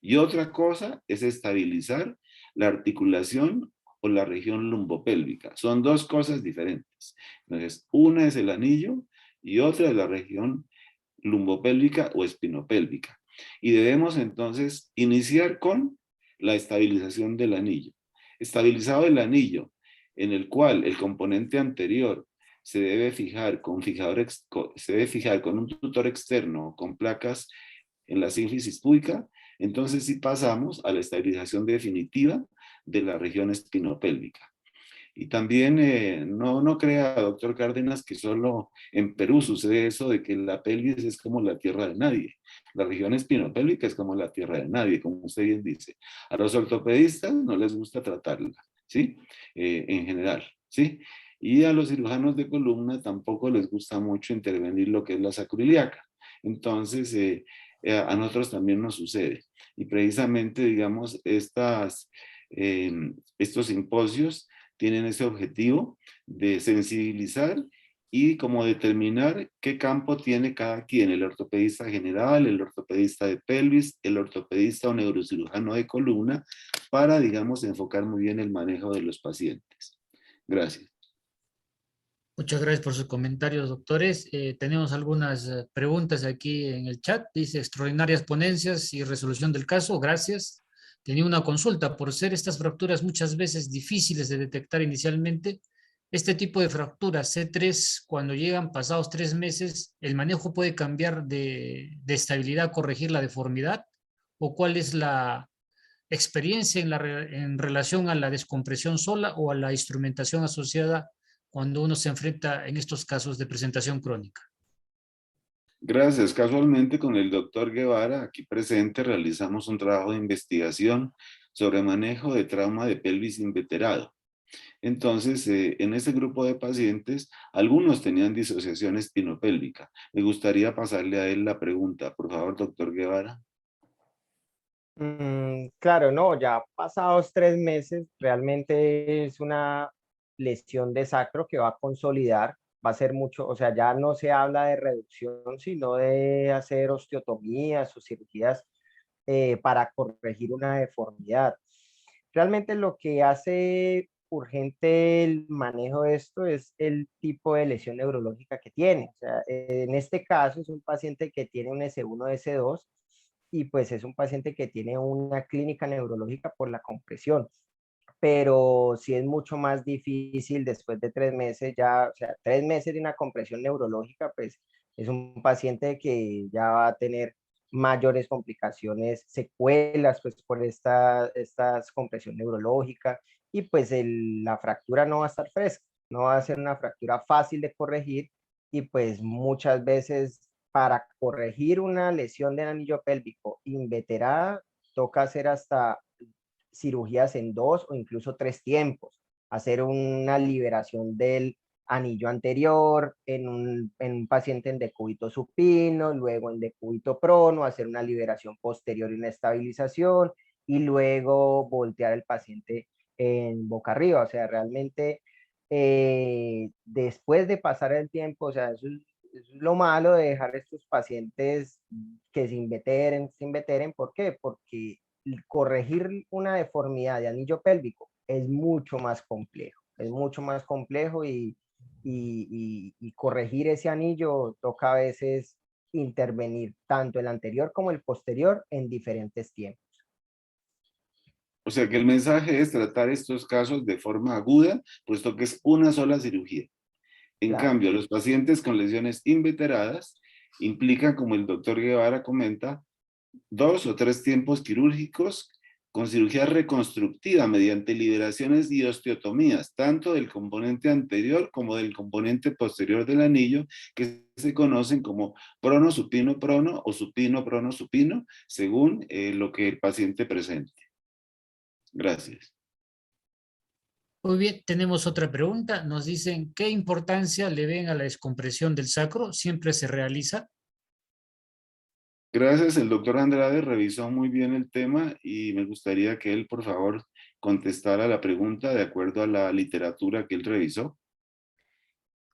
Speaker 1: y otra cosa es estabilizar la articulación o la región lumbopélvica. Son dos cosas diferentes. Entonces, una es el anillo y otra es la región lumbopélvica o espinopélvica. Y debemos entonces iniciar con la estabilización del anillo. Estabilizado el anillo, en el cual el componente anterior se debe fijar con un tutor externo con placas en la sínfisis púbica, entonces sí pasamos a la estabilización definitiva de la región espinopélvica. Y también no crea, doctor Cárdenas, que solo en Perú sucede eso de que la pelvis es como la tierra de nadie. La región espinopélvica es como la tierra de nadie, como usted bien dice. A los ortopedistas no les gusta tratarla, ¿sí? En general, ¿sí? Y a los cirujanos de columna tampoco les gusta mucho intervenir lo que es la sacroiliaca. Entonces, a nosotros también nos sucede. Y precisamente, digamos, estos simposios tienen ese objetivo de sensibilizar y como determinar qué campo tiene cada quien, el ortopedista general, el ortopedista de pelvis, el ortopedista o neurocirujano de columna, para, digamos, enfocar muy bien el manejo de los pacientes. Gracias.
Speaker 2: Muchas gracias por sus comentarios, doctores. Tenemos algunas preguntas aquí en el chat. Dice, extraordinarias ponencias y resolución del caso. Gracias. Tenía una consulta. Por ser estas fracturas muchas veces difíciles de detectar inicialmente, este tipo de fracturas C3, cuando llegan pasados 3 meses, ¿el manejo puede cambiar de estabilidad, corregir la deformidad? ¿O cuál es la experiencia en relación a la descompresión sola o a la instrumentación asociada cuando uno se enfrenta en estos casos de presentación crónica?
Speaker 1: Gracias. Casualmente con el doctor Guevara, aquí presente, realizamos un trabajo de investigación sobre manejo de trauma de pelvis inveterado. Entonces, en ese grupo de pacientes, algunos tenían disociación espinopélvica. Me gustaría pasarle a él la pregunta. Por favor, doctor Guevara.
Speaker 3: Claro, no, ya pasados 3 meses, realmente es una lesión de sacro que va a consolidar, va a ser mucho, o sea, ya no se habla de reducción, sino de hacer osteotomías o cirugías para corregir una deformidad. Realmente lo que hace urgente el manejo de esto es el tipo de lesión neurológica que tiene. O sea, en este caso es un paciente que tiene un S1, S2, y pues es un paciente que tiene una clínica neurológica por la compresión, pero sí es mucho más difícil después de 3 meses ya, o sea, 3 meses de una compresión neurológica, pues es un paciente que ya va a tener mayores complicaciones, secuelas, pues por esta compresión neurológica, y pues la fractura no va a estar fresca, no va a ser una fractura fácil de corregir, y pues muchas veces para corregir una lesión del anillo pélvico inveterada, toca hacer hasta cirugías en 2 o incluso 3 tiempos, hacer una liberación del anillo anterior en un paciente en decúbito supino, luego en decúbito prono, hacer una liberación posterior y una estabilización, y luego voltear el paciente en boca arriba. O sea, realmente después de pasar el tiempo, o sea, eso es lo malo de dejar a estos pacientes que se inveteren. ¿Por qué? Porque corregir una deformidad de anillo pélvico es mucho más complejo, y corregir ese anillo toca a veces intervenir tanto el anterior como el posterior en diferentes tiempos.
Speaker 1: O sea que el mensaje es tratar estos casos de forma aguda, puesto que es una sola cirugía. En
Speaker 3: Claro.
Speaker 1: cambio, los pacientes con lesiones inveteradas implican, como el doctor Guevara comenta, 2 o 3 tiempos quirúrgicos con cirugía reconstructiva mediante liberaciones y osteotomías, tanto del componente anterior como del componente posterior del anillo, que se conocen como prono-supino-prono o supino-prono-supino, según lo que el paciente presente. Gracias.
Speaker 2: Muy bien, tenemos otra pregunta. Nos dicen, ¿qué importancia le ven a la descompresión del sacro? ¿Siempre se realiza?
Speaker 1: Gracias, el doctor Andrade revisó muy bien el tema y me gustaría que él, por favor, contestara la pregunta de acuerdo a la literatura que él revisó.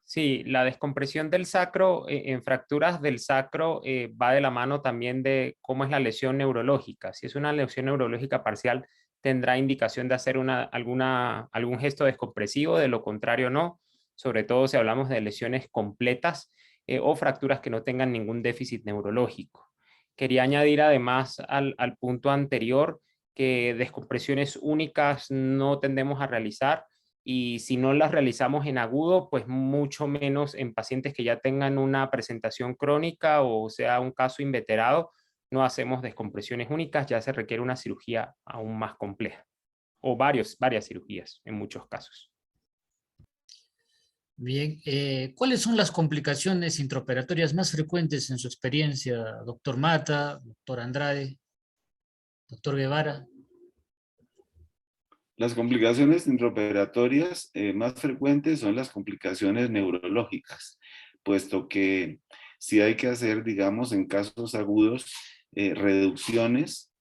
Speaker 4: Sí, la descompresión del sacro, en fracturas del sacro, va de la mano también de cómo es la lesión neurológica. Si es una lesión neurológica parcial, tendrá indicación de hacer algún gesto descompresivo, de lo contrario no, sobre todo si hablamos de lesiones completas o fracturas que no tengan ningún déficit neurológico. Quería añadir además al punto anterior que descompresiones únicas no tendemos a realizar, y si no las realizamos en agudo, pues mucho menos en pacientes que ya tengan una presentación crónica o sea un caso inveterado, no hacemos descompresiones únicas, ya se requiere una cirugía aún más compleja o varias cirugías en muchos casos.
Speaker 2: Bien, ¿cuáles son las complicaciones intraoperatorias más frecuentes en su experiencia, doctor Mata, doctor Andrade, doctor Guevara?
Speaker 1: Las complicaciones intraoperatorias más frecuentes son las complicaciones neurológicas, puesto que si hay que hacer, digamos, en casos agudos, reducciones,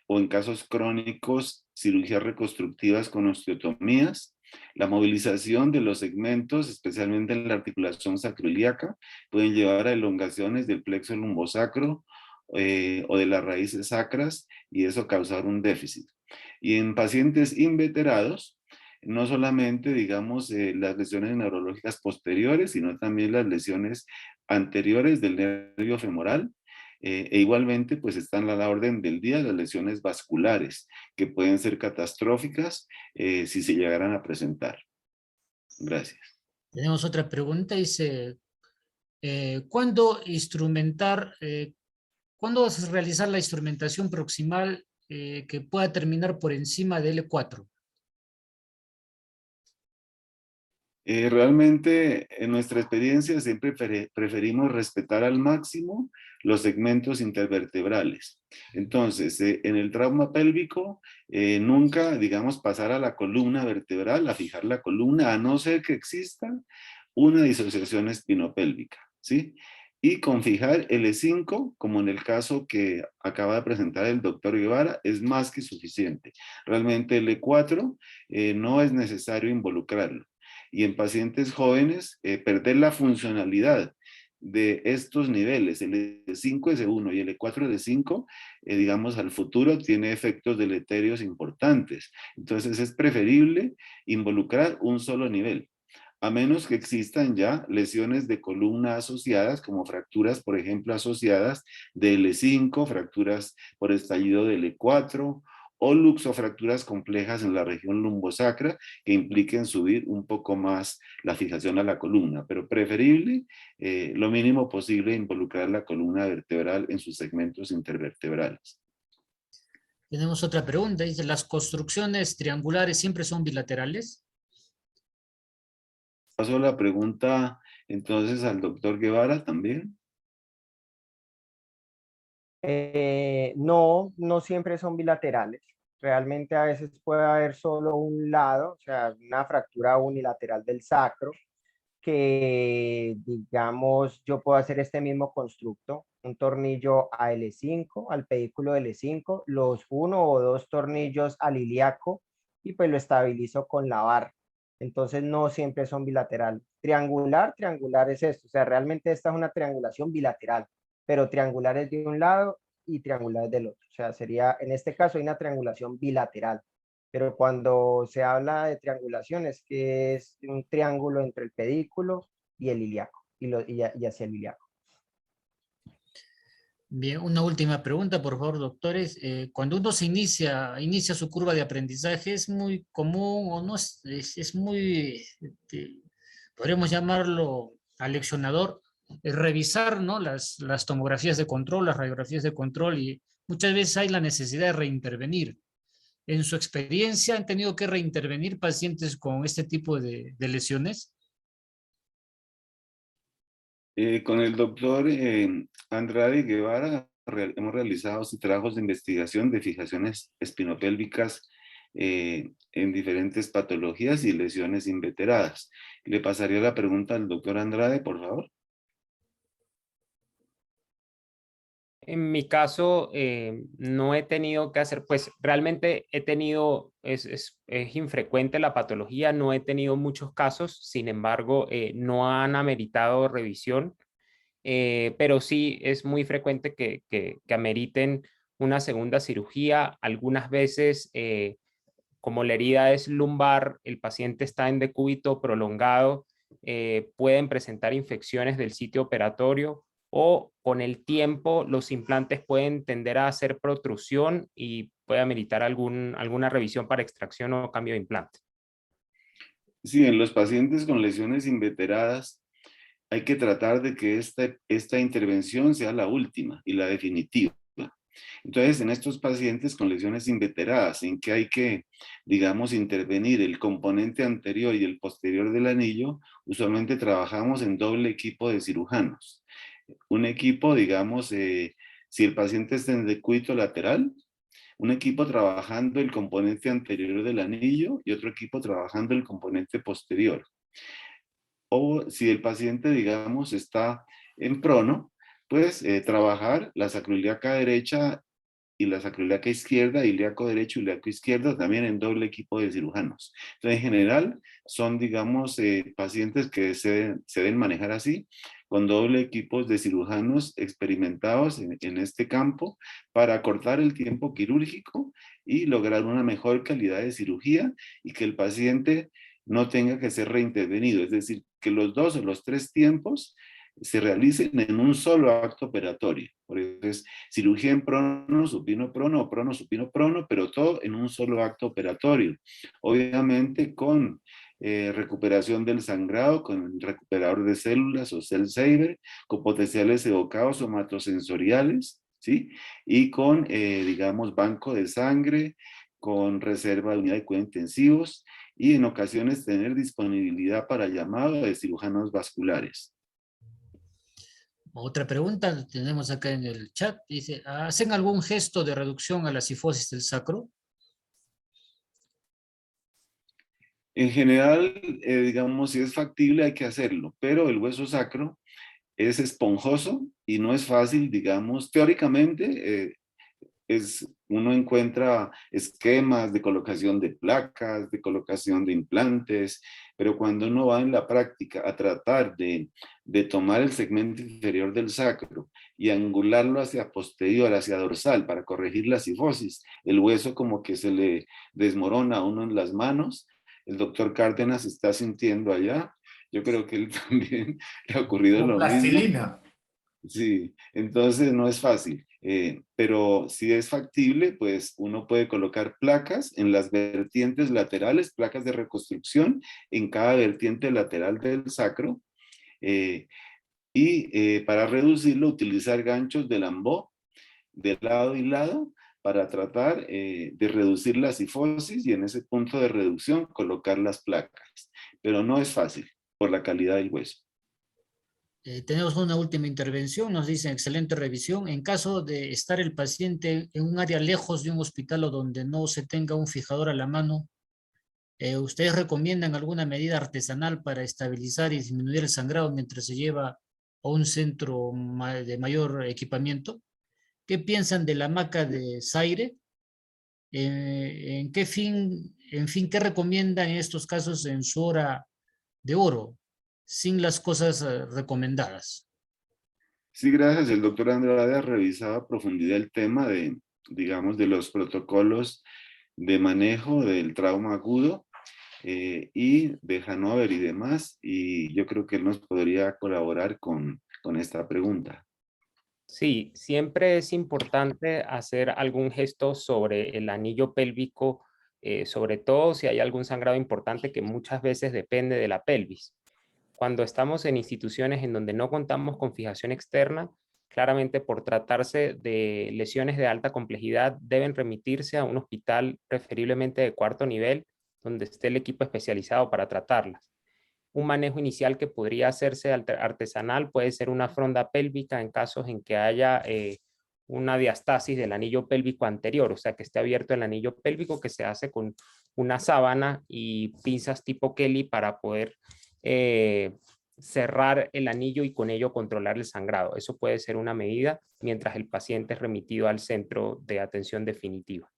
Speaker 1: o en casos crónicos, cirugías reconstructivas con osteotomías, La movilización de los segmentos, especialmente en la articulación sacroiliaca, pueden llevar a elongaciones del plexo lumbosacro o de las raíces sacras y eso causar un déficit. Y en pacientes inveterados, no solamente, digamos, las lesiones neurológicas posteriores, sino también las lesiones anteriores del nervio femoral, e igualmente, pues están a la orden del día las lesiones vasculares, que pueden ser catastróficas si se llegaran a presentar. Gracias.
Speaker 2: Tenemos otra pregunta, dice, ¿cuándo realizar la instrumentación proximal que pueda terminar por encima de L4?
Speaker 1: Realmente, en nuestra experiencia, siempre preferimos respetar al máximo los segmentos intervertebrales. Entonces, en el trauma pélvico, nunca, digamos, pasar a la columna vertebral, a fijar la columna, a no ser que exista una disociación espinopélvica, ¿sí? Y con fijar L5, como en el caso que acaba de presentar el doctor Guevara, es más que suficiente. Realmente L4 no es necesario involucrarlo. Y en pacientes jóvenes, perder la funcionalidad de estos niveles, el E5 S1 y el E4 S5, digamos, al futuro tiene efectos deleterios importantes. Entonces es preferible involucrar un solo nivel, a menos que existan ya lesiones de columna asociadas, como fracturas, por ejemplo, asociadas de L5, fracturas por estallido de L4, o luxofracturas complejas en la región lumbosacra que impliquen subir un poco más la fijación a la columna, pero preferible lo mínimo posible involucrar la columna vertebral en sus segmentos intervertebrales.
Speaker 2: Tenemos otra pregunta, dice, ¿las construcciones triangulares siempre son bilaterales?
Speaker 1: Paso la pregunta entonces al doctor Guevara también.
Speaker 3: No, no siempre son bilaterales. Realmente a veces puede haber solo un lado, o sea, una fractura unilateral del sacro, que digamos yo puedo hacer este mismo constructo, un tornillo a L5, al pedículo L5, los 1 o 2 tornillos al ilíaco y pues lo estabilizo con la barra. Entonces no siempre son bilaterales. Triangular es esto, o sea, realmente esta es una triangulación bilateral, pero triangular es de un lado y triangular es del otro. O sea, sería, en este caso hay una triangulación bilateral. Pero cuando se habla de triangulación es que es un triángulo entre el pedículo y el ilíaco, y hacia el ilíaco.
Speaker 2: Bien, una última pregunta, por favor, doctores. Cuando uno se inicia su curva de aprendizaje, es muy común o no es muy, podríamos llamarlo aleccionador, revisar, ¿no? las tomografías de control, las radiografías de control, y muchas veces hay la necesidad de reintervenir. ¿En su experiencia han tenido que reintervenir pacientes con este tipo de lesiones?
Speaker 1: Con el doctor Andrade Guevara hemos realizado trabajos de investigación de fijaciones espinopélvicas en diferentes patologías y lesiones inveteradas. Le pasaría la pregunta al doctor Andrade, por favor.
Speaker 4: En mi caso, no he tenido que hacer, pues realmente he tenido, es infrecuente la patología, no he tenido muchos casos, sin embargo, no han ameritado revisión, pero sí es muy frecuente que ameriten una segunda cirugía. Algunas veces, como la herida es lumbar, el paciente está en decúbito prolongado, pueden presentar infecciones del sitio operatorio, o con el tiempo los implantes pueden tender a hacer protrusión y puede ameritar alguna revisión para extracción o cambio de implante.
Speaker 1: Sí, en los pacientes con lesiones inveteradas hay que tratar de que esta intervención sea la última y la definitiva. Entonces, en estos pacientes con lesiones inveteradas, en que hay que, digamos, intervenir el componente anterior y el posterior del anillo, usualmente trabajamos en doble equipo de cirujanos. Un equipo, digamos, si el paciente está en decúbito lateral, un equipo trabajando el componente anterior del anillo y otro equipo trabajando el componente posterior. O si el paciente, digamos, está en prono, pues trabajar la sacroiliaca derecha y la sacroiliaca izquierda, ilíaco derecho, ilíaco izquierdo, también en doble equipo de cirujanos. Entonces, en general, son, digamos, pacientes que se deben manejar así, con doble equipos de cirujanos experimentados en este campo para acortar el tiempo quirúrgico y lograr una mejor calidad de cirugía y que el paciente no tenga que ser reintervenido. Es decir, que los 2 o los 3 tiempos se realicen en un solo acto operatorio. Por eso es cirugía en prono, supino prono o prono, supino prono, pero todo en un solo acto operatorio. Obviamente con recuperación del sangrado, con el recuperador de células o cell saver, con potenciales evocados somatosensoriales, ¿sí? Y con, digamos, banco de sangre, con reserva de unidad de cuidados intensivos y en ocasiones tener disponibilidad para llamado de cirujanos vasculares.
Speaker 2: Otra pregunta tenemos acá en el chat. Dice, ¿hacen algún gesto de reducción a la cifosis del sacro?
Speaker 1: En general, digamos, si es factible hay que hacerlo, pero el hueso sacro es esponjoso y no es fácil, digamos, teóricamente uno encuentra esquemas de colocación de placas, de colocación de implantes, pero cuando uno va en la práctica a tratar de tomar el segmento inferior del sacro y angularlo hacia posterior, hacia dorsal, para corregir la cifosis, el hueso como que se le desmorona a uno en las manos. El doctor Cárdenas está sintiendo allá. Yo creo que él también le ha ocurrido
Speaker 6: Con
Speaker 1: lo mismo.
Speaker 6: plastilina.
Speaker 1: Sí, entonces no es fácil, pero si es factible, pues uno puede colocar placas en las vertientes laterales, placas de reconstrucción en cada vertiente lateral del sacro, y para reducirlo utilizar ganchos de Lambeau de lado y lado para tratar de reducir la cifosis y en ese punto de reducción colocar las placas, pero no es fácil por la calidad del hueso.
Speaker 2: Tenemos una última intervención, nos dicen excelente revisión. En caso de estar el paciente en un área lejos de un hospital o donde no se tenga un fijador a la mano, ¿ustedes recomiendan alguna medida artesanal para estabilizar y disminuir el sangrado mientras se lleva a un centro de mayor equipamiento? ¿Qué piensan de la hamaca de Zaire? ¿En fin, qué recomiendan en estos casos en su hora de oro, sin las cosas recomendadas?
Speaker 1: Sí, gracias. El doctor Andrade ha revisado a profundidad el tema de, digamos, de los protocolos de manejo del trauma agudo y de Hannover y demás, y yo creo que él nos podría colaborar con esta pregunta.
Speaker 4: Sí, siempre es importante hacer algún gesto sobre el anillo pélvico, sobre todo si hay algún sangrado importante que muchas veces depende de la pelvis. Cuando estamos en instituciones en donde no contamos con fijación externa, claramente por tratarse de lesiones de alta complejidad deben remitirse a un hospital preferiblemente de 4º nivel donde esté el equipo especializado para tratarlas. Un manejo inicial que podría hacerse artesanal puede ser una fronda pélvica en casos en que haya una diastasis del anillo pélvico anterior, o sea que esté abierto el anillo pélvico, que se hace con una sábana y pinzas tipo Kelly para poder cerrar el anillo y con ello controlar el sangrado. Eso puede ser una medida mientras el paciente es remitido al centro de atención definitiva.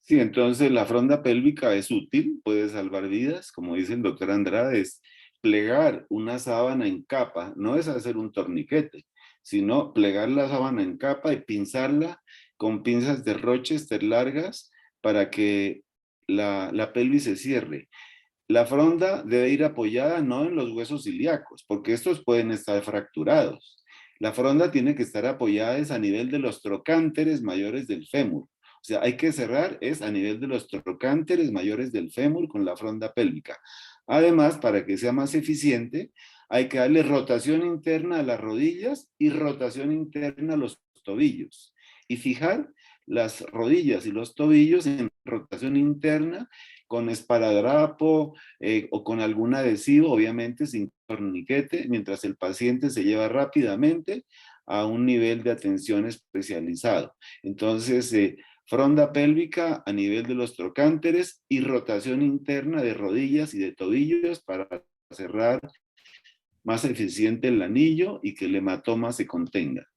Speaker 1: Sí, entonces la fronda pélvica es útil, puede salvar vidas, como dice el doctor Andrade, es plegar una sábana en capa, no es hacer un torniquete, sino plegar la sábana en capa y pinzarla con pinzas de Rochester largas para que la pelvis se cierre. La fronda debe ir apoyada no en los huesos ilíacos, porque estos pueden estar fracturados. La fronda tiene que estar apoyada a nivel de los trocánteres mayores del fémur. O sea, hay que cerrar a nivel de los trocánteres mayores del fémur con la fronda pélvica. Además, para que sea más eficiente, hay que darle rotación interna a las rodillas y rotación interna a los tobillos. Y fijar las rodillas y los tobillos en rotación interna con esparadrapo o con algún adhesivo, obviamente sin torniquete, mientras el paciente se lleva rápidamente a un nivel de atención especializado. Entonces, fronda pélvica a nivel de los trocánteres y rotación interna de rodillas y de tobillos para cerrar más eficiente el anillo y que el hematoma se contenga.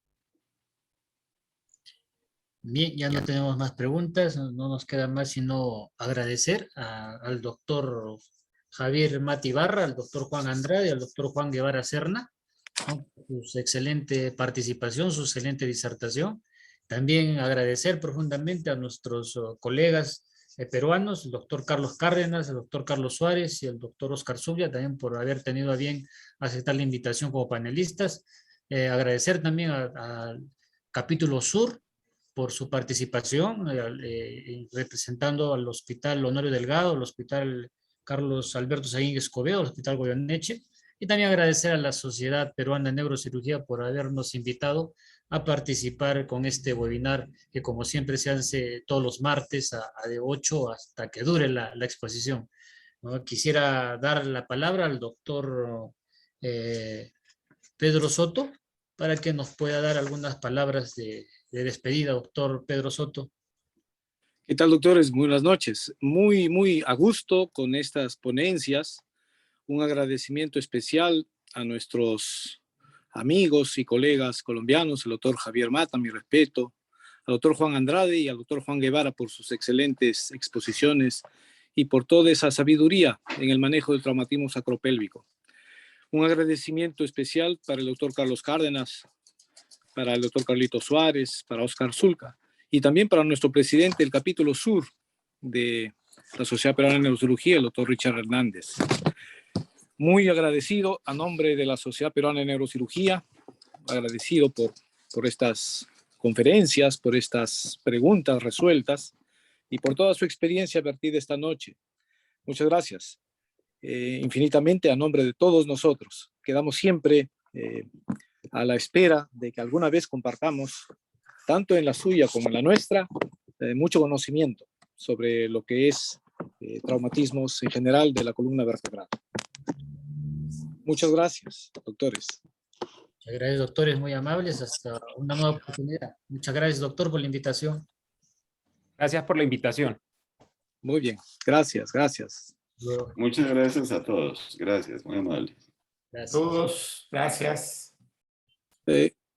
Speaker 2: Bien, ya no tenemos más preguntas, no nos queda más sino agradecer al doctor Javier Mata Ibarra, al doctor Juan Andrade, al doctor Juan Guevara Serna, ¿no? Su excelente participación, su excelente disertación. También agradecer profundamente a nuestros colegas peruanos, el doctor Carlos Cárdenas, el doctor Carlos Suárez y el doctor Oscar Zubia, también por haber tenido a bien aceptar la invitación como panelistas. Agradecer también al Capítulo Sur por su participación, representando al Hospital Honorio Delgado, al Hospital Carlos Alberto Saín Escobedo, al Hospital Goyeneche, y también agradecer a la Sociedad Peruana de Neurocirugía por habernos invitado a participar con este webinar que como siempre se hace todos los martes de 8 hasta que dure la exposición, ¿no? Quisiera dar la palabra al doctor Pedro Soto para que nos pueda dar algunas palabras de despedida, doctor Pedro Soto.
Speaker 10: ¿Qué tal, doctores? Buenas noches. Muy a gusto con estas ponencias. Un agradecimiento especial a nuestros amigos y colegas colombianos, el doctor Javier Mata, mi respeto, al doctor Juan Andrade y al doctor Juan Guevara por sus excelentes exposiciones y por toda esa sabiduría en el manejo del traumatismo sacropélvico. Un agradecimiento especial para el doctor Carlos Cárdenas, para el doctor Carlito Suárez, para Oscar Zulca y también para nuestro presidente del capítulo sur de la Sociedad Peruana de Neurocirugía, el doctor Richard Hernández. Muy agradecido a nombre de la Sociedad Peruana de Neurocirugía, agradecido por estas conferencias, por estas preguntas resueltas y por toda su experiencia vertida esta noche. Muchas gracias. Infinitamente a nombre de todos nosotros. Quedamos siempre a la espera de que alguna vez compartamos, tanto en la suya como en la nuestra, mucho conocimiento sobre lo que es traumatismos en general de la columna vertebral. Muchas gracias, doctores.
Speaker 2: Muchas gracias, doctores, muy amables. Hasta una nueva oportunidad. Muchas gracias, doctor, por la invitación.
Speaker 4: Gracias por la invitación.
Speaker 10: Muy bien, gracias.
Speaker 2: Luego.
Speaker 1: Muchas gracias a todos. Gracias, muy amables.
Speaker 2: Gracias.
Speaker 6: Todos, gracias.